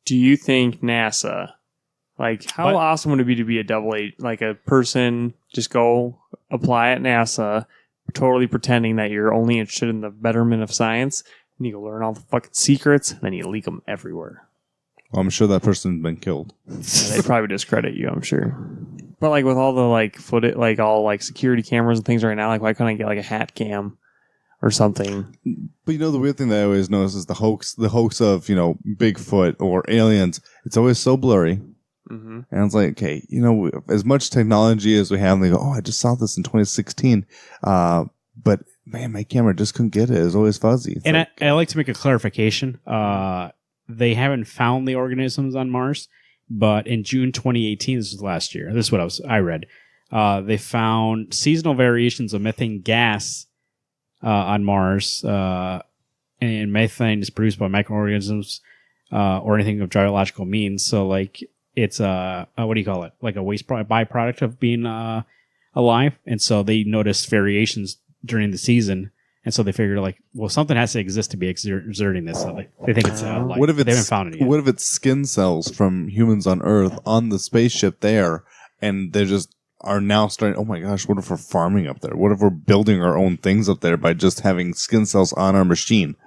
do you think NASA, like, how awesome would it be to be a double agent, like a person just go apply at NASA, totally pretending that you're only interested in the betterment of science, and you go learn all the fucking secrets, and then you leak them everywhere. Well, I'm sure that person's been killed. Yeah, they'd probably discredit you, I'm sure. But like with all the like footage, like all like security cameras and things right now, like why couldn't I get like a hat cam or something? But you know, the weird thing that I always notice is the hoax of, you know, Bigfoot or aliens. It's always so blurry. Mm-hmm. And it's like, okay, you know, as much technology as we have, and they go, oh, I just saw this in 2016. But man, my camera just couldn't get it. It's always fuzzy. It's and like, I like to make a clarification. They haven't found the organisms on Mars, but in June 2018, this was last year. This is what I read. They found seasonal variations of methane gas on Mars, and methane is produced by microorganisms or anything of geological means. So, like, it's what do you call it? Like a waste byproduct of being alive. And so they noticed variations during the season. And so they figured, like, well, something has to exist to be exerting this. So they think it's life. what if they haven't found it yet. What if it's skin cells from humans on Earth on the spaceship there, and they just are now starting? Oh my gosh, what if we're farming up there? What if we're building our own things up there by just having skin cells on our machine?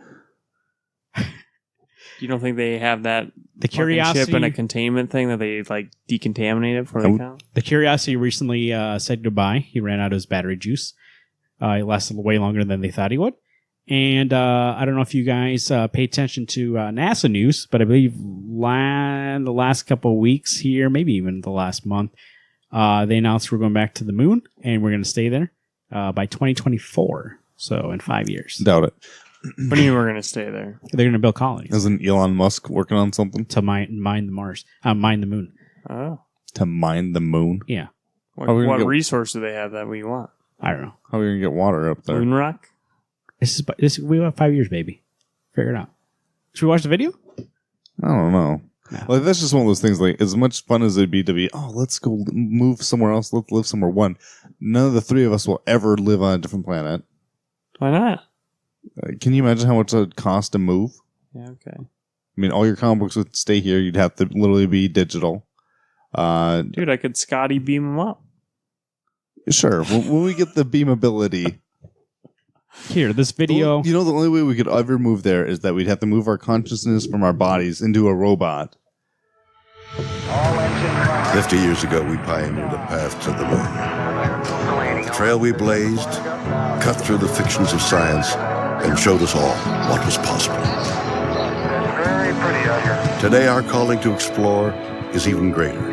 You don't think they have that the Curiosity chip and a containment thing that they like decontaminate it before they come? The Curiosity recently said goodbye. He ran out of his battery juice. It lasted way longer than they thought he would. And I don't know if you guys pay attention to NASA news, but I believe the last couple of weeks here, maybe even the last month, they announced we're going back to the moon and we're going to stay there by 2024. So in 5 years. Doubt it. What do you mean we're going to stay there? They're going to build colonies. Isn't Elon Musk working on something? To mine the Mars. Mine the moon. Oh. To mine the moon? Yeah. What resource do they have that we want? I don't know. How are we going to get water up there? Moon rock? We have 5 years, baby. Figure it out. Should we watch the video? I don't know. No. Like, that's just one of those things, like, as much fun as it'd be to be, oh, let's go move somewhere else, let's live somewhere one. None of the three of us will ever live on a different planet. Why not? Can you imagine how much it would cost to move? Yeah, okay. I mean, all your comic books would stay here. You'd have to literally be digital. Dude, I could Scotty beam them up. Sure. When we get the beamability. Here, this video. You know, the only way we could ever move there is that we'd have to move our consciousness from our bodies into a robot. 50 years ago, we pioneered a path to the moon. The trail we blazed cut through the fictions of science and showed us all what was possible. Very pretty out here. Today, our calling to explore is even greater.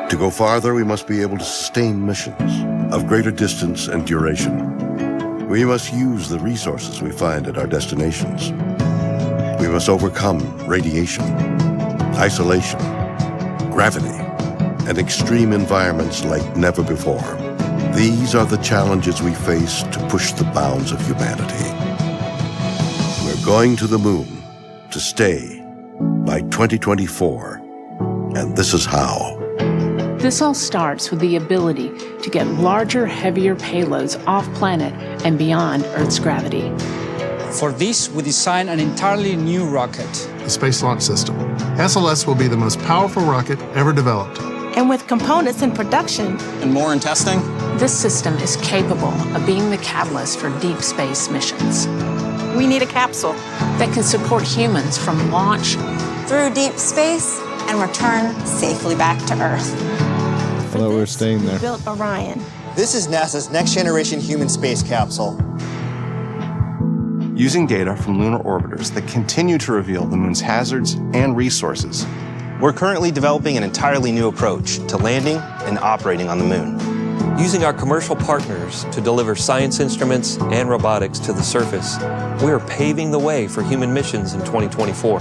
To go farther, we must be able to sustain missions of greater distance and duration. We must use the resources we find at our destinations. We must overcome radiation, isolation, gravity, and extreme environments like never before. These are the challenges we face to push the bounds of humanity. We're going to the moon to stay by 2024, and this is how. This all starts with the ability to get larger, heavier payloads off planet and beyond Earth's gravity. For this, we designed an entirely new rocket. The Space Launch System. SLS will be the most powerful rocket ever developed. And with components in production. And more in testing. This system is capable of being the catalyst for deep space missions. We need a capsule that can support humans from launch through deep space and return safely back to Earth. I thought we were staying there. We built Orion. This is NASA's next generation human space capsule. Using data from lunar orbiters that continue to reveal the moon's hazards and resources, we're currently developing an entirely new approach to landing and operating on the moon. Using our commercial partners to deliver science instruments and robotics to the surface, we are paving the way for human missions in 2024.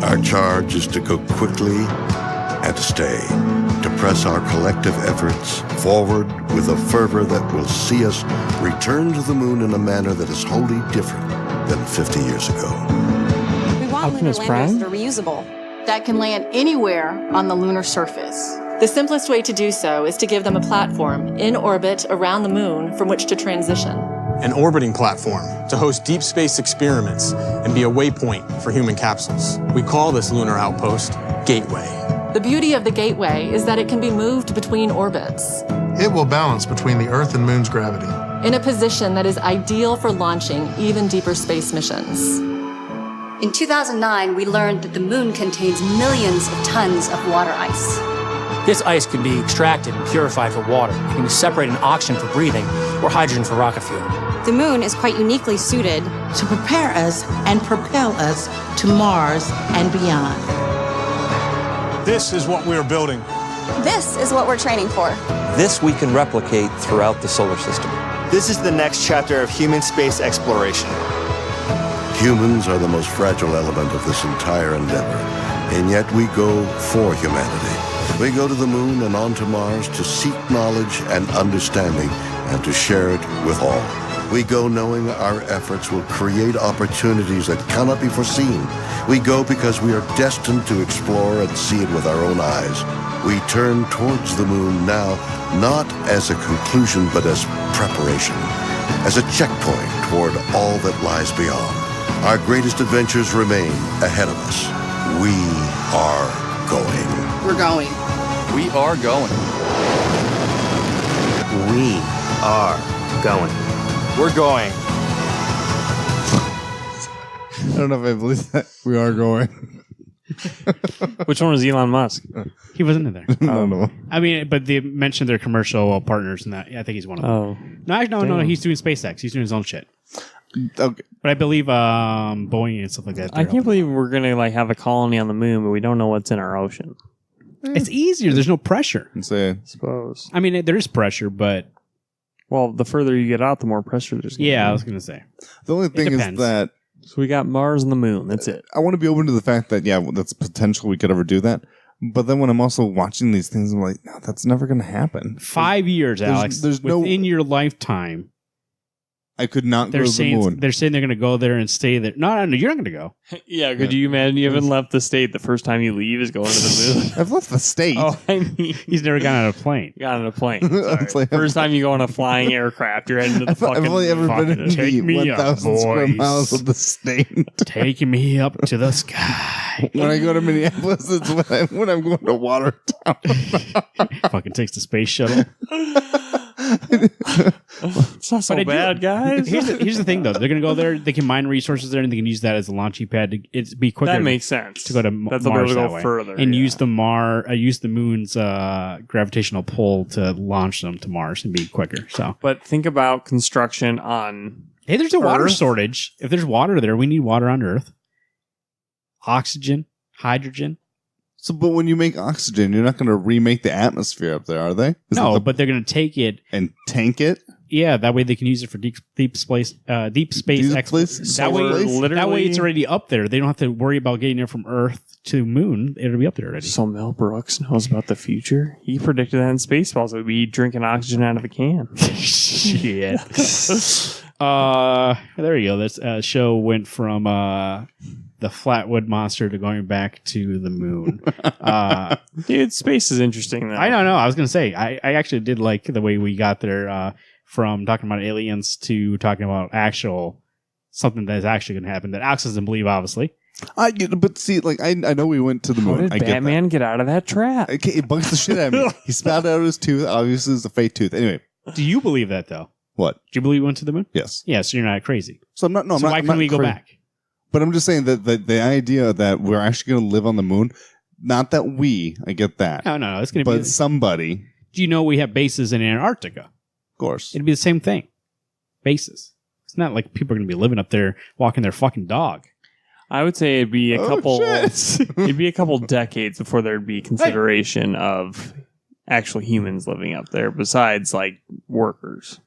Our charge is to go quickly and to stay, to press our collective efforts forward with a fervor that will see us return to the moon in a manner that is wholly different than 50 years ago. We want lunar landers that are reusable, that can land anywhere on the lunar surface. The simplest way to do so is to give them a platform in orbit around the moon from which to transition. An orbiting platform to host deep space experiments and be a waypoint for human capsules. We call this lunar outpost Gateway. The beauty of the Gateway is that it can be moved between orbits. It will balance between the Earth and Moon's gravity, in a position that is ideal for launching even deeper space missions. In 2009, we learned that the moon contains millions of tons of water ice. This ice can be extracted and purified for water. It can be separated in oxygen for breathing or hydrogen for rocket fuel. The moon is quite uniquely suited to prepare us and propel us to Mars and beyond. This is what we are building. This is what we're training for. This we can replicate throughout the solar system. This is the next chapter of human space exploration. Humans are the most fragile element of this entire endeavor, and yet we go for humanity. We go to the moon and on to Mars to seek knowledge and understanding and to share it with all. We go knowing our efforts will create opportunities that cannot be foreseen. We go because we are destined to explore and see it with our own eyes. We turn towards the moon now, not as a conclusion, but as preparation, as a checkpoint toward all that lies beyond. Our greatest adventures remain ahead of us. We are going. We're going. We are going. We are going. We're going. I don't know if I believe that. We are going. Which one was Elon Musk? He wasn't in there. No. I mean, but they mentioned their commercial partners and that. Yeah, I think he's one of them. Oh. No. He's doing SpaceX. He's doing his own shit. Okay. But I believe Boeing and stuff like that. I can't believe we're going to have a colony on the moon, but we don't know what's in our ocean. It's easier. There's no pressure. I suppose. I mean, there is pressure, but... Well, the further you get out, the more pressure there's going to be. Yeah, I was going to say. The only thing is that... So we got Mars and the moon. That's it. I want to be open to the fact that, that's potential we could ever do that. But then when I'm also watching these things, I'm like, no, that's never going to happen. 5 years, Alex. Within your lifetime. I could not go to the moon. They're saying they're going to go there and stay there. No, you're not going to go. Yeah, could you imagine you haven't left the state the first time you leave is going to the moon? I've left the state. Oh, I mean, he's never gone on a plane. Got on a plane. Sorry. First time you go on a flying aircraft, you're heading to the fucking... I've only ever been in Take the me up, 1,000 square boys. miles of the state. Taking me up to the sky. When I go to Minneapolis, it's when I'm going to Watertown. Fucking takes the space shuttle. It's not so bad, guys. Here's the thing, though. They're going to go there. They can mine resources there, and they can use that as a launching pad to be quicker. That makes sense. To go to Mars that way. further, and use the moon's gravitational pull to launch them to Mars and be quicker. So, but think about construction on. Hey, there's a water Earth. shortage. If there's water there, we need water on Earth. Oxygen, hydrogen. So, but when you make oxygen, you're not going to remake the atmosphere up there, are they? No, but they're going to take it and tank it. Yeah, that way they can use it for deep space exploration. That way it's already up there. They don't have to worry about getting it from Earth to Moon. It'll be up there already. So Mel Brooks knows about the future. He predicted that in Spaceballs that we'd be drinking oxygen out of a can. Shit. There you go. This show went from the Flatwood Monster to going back to the moon. Dude, space is interesting, though. I don't know. I was going to say, I actually did like the way we got there from talking about aliens to talking about something that is actually going to happen that Alex doesn't believe, obviously. But see, like I know we went to the moon. How did Batman get out of that trap? Okay, it bugs the shit out of me. He spat out his tooth. Obviously, it's a fake tooth. Anyway, Do you believe that though? What? Do you believe we went to the moon? Yes. Yeah, so you're not crazy. So I'm not. No, so I'm why not, couldn't we go back? But I'm just saying that the idea that we're actually going to live on the moon, not that I get that. No, it's going to be. But somebody. Do you know we have bases in Antarctica? Of course. It'd be the same thing. Bases. It's not like people are going to be living up there walking their fucking dog. I would say it'd be a couple. It'd be a couple decades before there'd be consideration of actual humans living up there, besides like workers.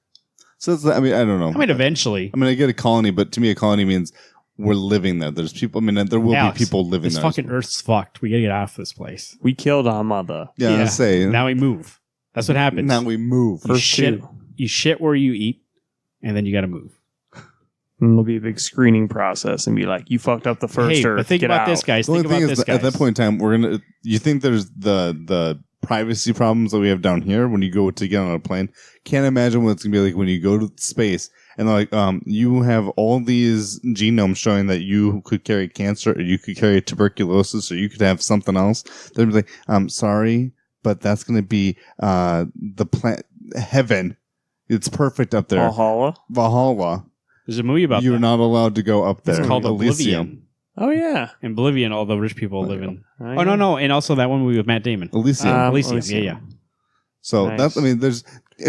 So it's, I don't know. I mean, eventually. I get a colony, but to me, a colony means we're living there. There's people. There will Alex, be people living this there. Fucking Earth's fucked. We gotta get out of this place. We killed our mother. Yeah, I say. Now we move. That's what happens. Now we move. You shit where you eat, and then you got to move. And there'll be a big screening process and be like, you fucked up the first Earth. But think about this, guys. The only Think about thing this, is, guys. at that point in time, you think there's the privacy problems that we have down here when you go to get on a plane. Can't imagine what it's gonna be like when you go to space and they're like, you have all these genomes showing that you could carry cancer, or you could carry tuberculosis, or you could have something else. They'll be like, sorry, but that's gonna be the heaven. It's perfect up there. Valhalla. There's a movie about You're that. not allowed to go up there. It's called Elysium. Oblivion. Oh, yeah. In Oblivion, all the rich people live in. Oh, no. And also that one movie with Matt Damon. Elysium. Elysium. Yeah. So Nice. there's.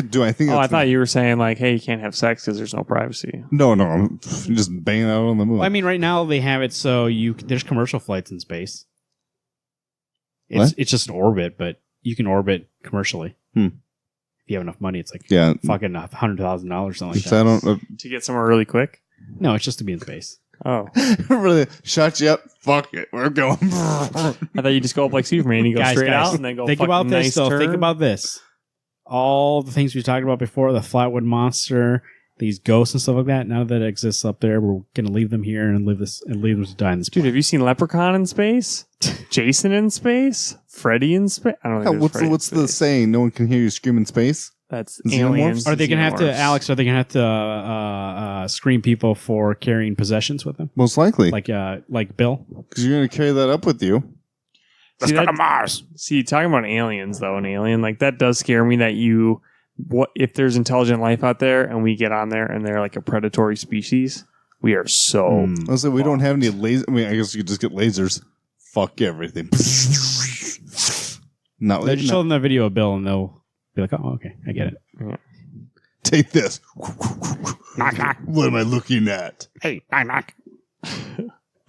Do I think? I that's thought you were saying like, hey, you can't have sex because there's no privacy. No, I'm just banging out on the moon. Well, I mean, right now they have it so there's commercial flights in space. What? It's just an orbit, but you can orbit commercially. If you have enough money, it's like fucking $100,000 something like that. To get somewhere really quick? No, it's just to be in space. Oh. Really? Shut you up. Fuck it. We're going. I thought you just go up like Superman. You go straight out and then go Think fucking about this, nice though. turn. Think about this. All the things we talked about before, the Flatwood Monster, these ghosts and stuff like that, now that it exists up there, we're going to leave them here and leave them to die in this. Dude, have you seen Leprechaun in space? Jason in space? Freddy in space? I don't know. What's the saying? No one can hear you scream in space? That's Xenomorphs? Are they going to have to, Alex, are they going to have to screen people for carrying possessions with them? Most likely. Like Bill? Because you're going to carry that up with you. Let's go to Mars. See, talking about aliens, though, an alien, like that does scare me that what if there's intelligent life out there and we get on there and they're like a predatory species? We are so. Also, we don't have any lasers. I mean, I guess you could just get lasers. Fuck everything. They just show them that video of Bill and they'll be like, oh, okay, I get it. Yeah. Take this. What am I looking at? Hey, knock.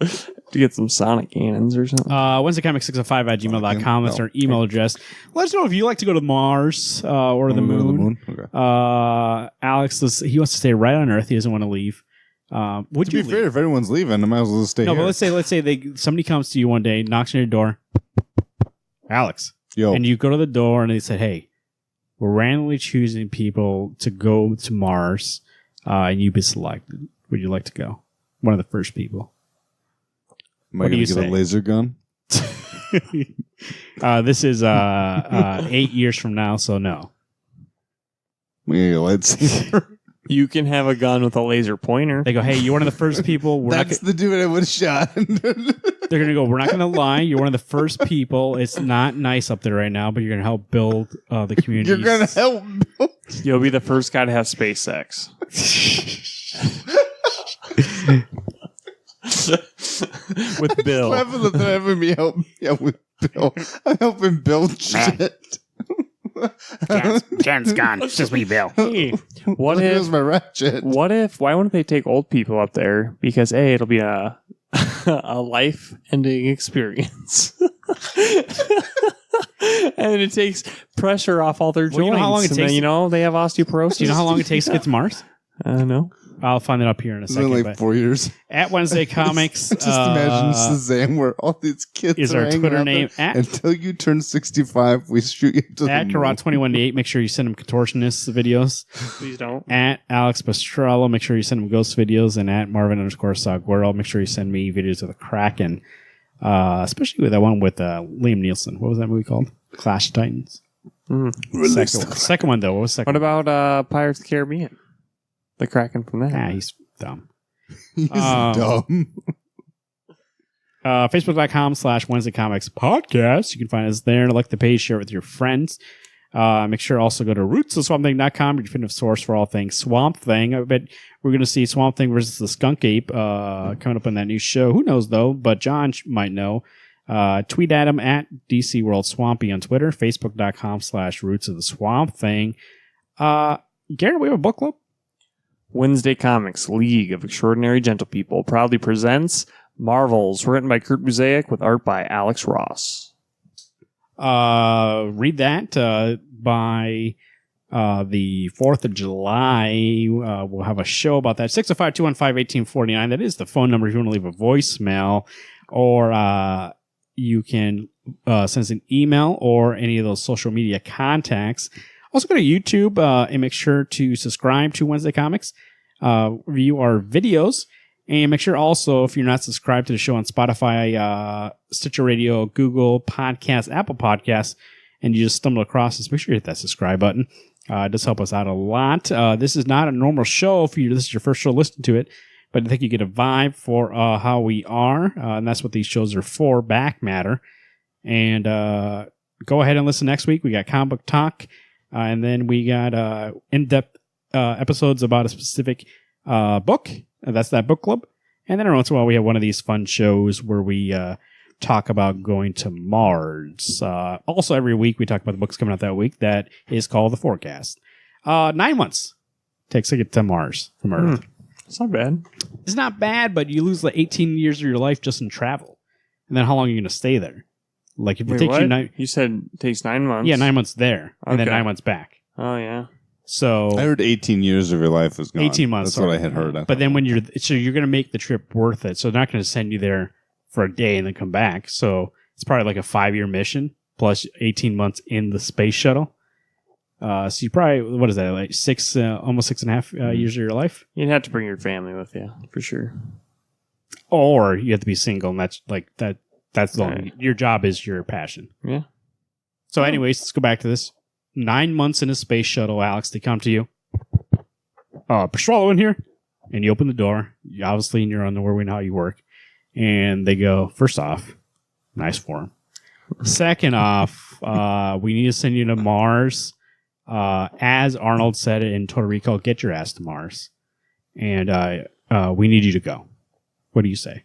To get some sonic cannons or something. WednesdayComics605@gmail.com. That's our email address. Let us know if you like to go to Mars or the moon. Okay. Alex, he wants to stay right on Earth. He doesn't want to leave. Would to you be fair, if everyone's leaving, I might as well just stay No, here. but let's say somebody comes to you one day, knocks on your door, Alex, and you go to the door and they said, "Hey, we're randomly choosing people to go to Mars, and you've been selected. Would you like to go? One of the first people." Am I going to get a laser gun? This is 8 years from now, so no. We got a lightsaber. You can have a gun with a laser pointer. They go, "Hey, you're one of the first people." That's the dude I would have shot. They're going to go, "We're not going to lie. You're one of the first people. It's not nice up there right now, but you're going to help build the community." You're going to help build. You'll be the first guy to have space sex. With Bill. Clever that they're having me help with Bill. I'm helping build shit. Jan's gone. It's just me, Bill. Hey, what Here's if my ratchet? why wouldn't they take old people up there? Because it'll be a life-ending experience. And it takes pressure off all their joints. Well, you know how long it and takes then, they have osteoporosis. Do you know how long it takes to get to Mars? I don't know. I'll find it up here in a It's second. been but like 4 years. at Wednesday Comics, Just imagine Shazam where all these kids is are our hanging Twitter out name there. at Until you turn 65, we shoot you to at the moon. Karot2118. Make sure you send him contortionist videos. Please don't. At Alex Pastrello, make sure you send him ghost videos. And at Marvin_Saguero, make sure you send me videos of the Kraken. Especially with that one with Liam Neeson. What was that movie called? Clash of Titans. Second one, though. What was the second? What about Pirates of the Caribbean? The Kraken from that. He's dumb. He's dumb. Facebook.com/Wednesday Comics Podcast. You can find us there. Like the page, share it with your friends. Make sure to also go to rootsofswampthing.com, your definitive source for all things Swamp Thing. I bet we're going to see Swamp Thing versus the Skunk Ape coming up on that new show. Who knows, though? But John might know. Tweet at him at DC World Swampy on Twitter, facebook.com/roots of the Swamp Thing. Garrett, we have a book club? Wednesday Comics, League of Extraordinary Gentle People, proudly presents Marvels, written by Kurt Busiek with art by Alex Ross. Read that by the 4th of July. We'll have a show about that. 605-215-1849. That is the phone number if you want to leave a voicemail, or you can send us an email or any of those social media contacts. Also go to YouTube and make sure to subscribe to Wednesday Comics. Review our videos. And make sure also, if you're not subscribed to the show on Spotify, Stitcher Radio, Google Podcasts, Apple Podcasts, and you just stumble across this, make sure you hit that subscribe button. It does help us out a lot. This is not a normal show for you. This is your first show listening to it, but I think you get a vibe for how we are, and that's what these shows are for, back matter. And go ahead and listen next week. We got Comic Book Talk, and then we got in-depth episodes about a specific book. That's that book club. And then every once in a while we have one of these fun shows where we talk about going to Mars. Also every week we talk about the books coming out that week. That is called The Forecast. 9 months takes to get to Mars from Earth. It's not bad. It's not bad, but you lose like 18 years of your life just in travel. And then how long are you going to stay there? Like if it takes you 9... You said it takes 9 months? Yeah, 9 months there. And then 9 months back. Oh, yeah. So I heard 18 years of your life is gone. 18 months. That's what I had heard. But then when you're going to make the trip worth it. So they're not going to send you there for a day and then come back. So it's probably like a 5-year mission plus 18 months in the space shuttle. So you probably, what is that, like almost 6.5 years of your life? You'd have to bring your family with you for sure. Or you have to be single, and that's like that. That's the only, your job is your passion. Yeah. So, anyways, let's go back to this. 9 months in a space shuttle, Alex. They come to you. Swallow in here, and you open the door. You obviously in your underwear, we know how you work. And they go, first off, nice form. Second off, we need to send you to Mars. As Arnold said it in Total Recall, get your ass to Mars. And we need you to go. What do you say?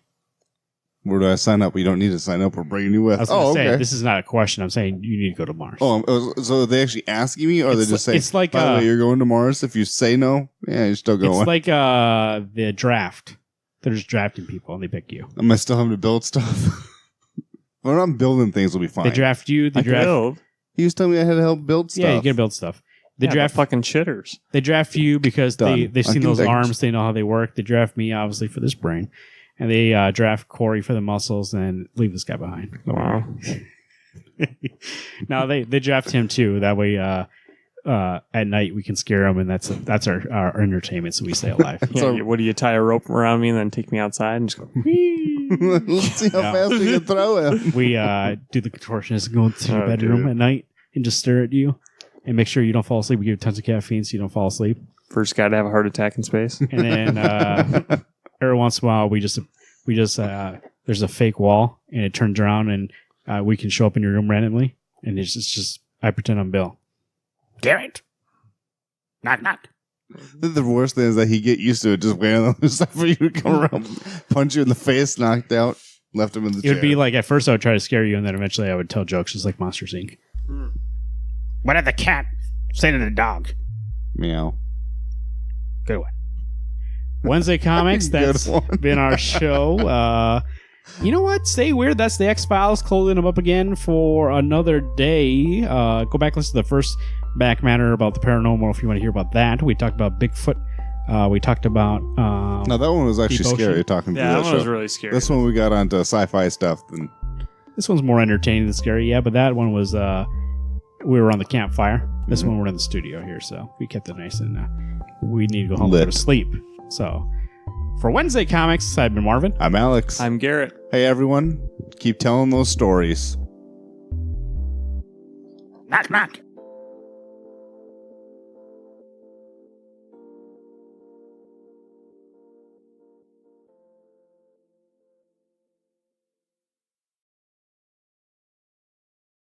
Where do I sign up? We don't need to sign up. We're bringing you with. I was going to say, this is not a question. I'm saying you need to go to Mars. Oh, so are they actually asking me, or they just say, it's like, by the way, you're going to Mars? If you say no, yeah, you're still going. It's like the draft. They're just drafting people, and they pick you. Am I still having to build stuff? When I'm building things, will be fine. They draft you. They draft. Build. He was telling me I had to help build stuff. Yeah, you got to build stuff. They draft fucking shitters. They draft you because they've seen those think. arms. They know how they work. They draft me, obviously, for this brain. And they draft Corey for the muscles and leave this guy behind. Wow. No, they draft him too. That way, at night we can scare him, and that's our entertainment, so we stay alive. Yeah, what do you tie a rope around me and then take me outside and just go? Let's see how fast we can throw him. We do the contortionist and go into your bedroom at night and just stare at you and make sure you don't fall asleep. We give you tons of caffeine so you don't fall asleep. First guy to have a heart attack in space. And then every once in a while, we just there's a fake wall, and it turns around, and we can show up in your room randomly, and it's just I pretend I'm Bill. Garrett, knock knock. The worst thing is that he get used to it, just wearing all this stuff for you to come around, punch you in the face, knocked out, left him in the chair. It would be like, at first I would try to scare you, and then eventually I would tell jokes just like Monsters, Inc. What did the cat say to the dog? Meow. Good one. Wednesday Comics, that's been our show. You know what? Stay weird. That's the X-Files closing them up again for another day. Go back and listen to the first back matter about the paranormal if you want to hear about that. We talked about Bigfoot. We talked about... no, that one was actually scary talking to that show. was really scary. This one we got onto sci-fi stuff. This one's more entertaining than scary, yeah, but that one was... we were on the campfire. This one we're in the studio here, so we kept it nice, and we need to go home and go to sleep. So, for Wednesday Comics, I've been Marvin. I'm Alex. I'm Garrett. Hey, everyone. Keep telling those stories. Knock, knock.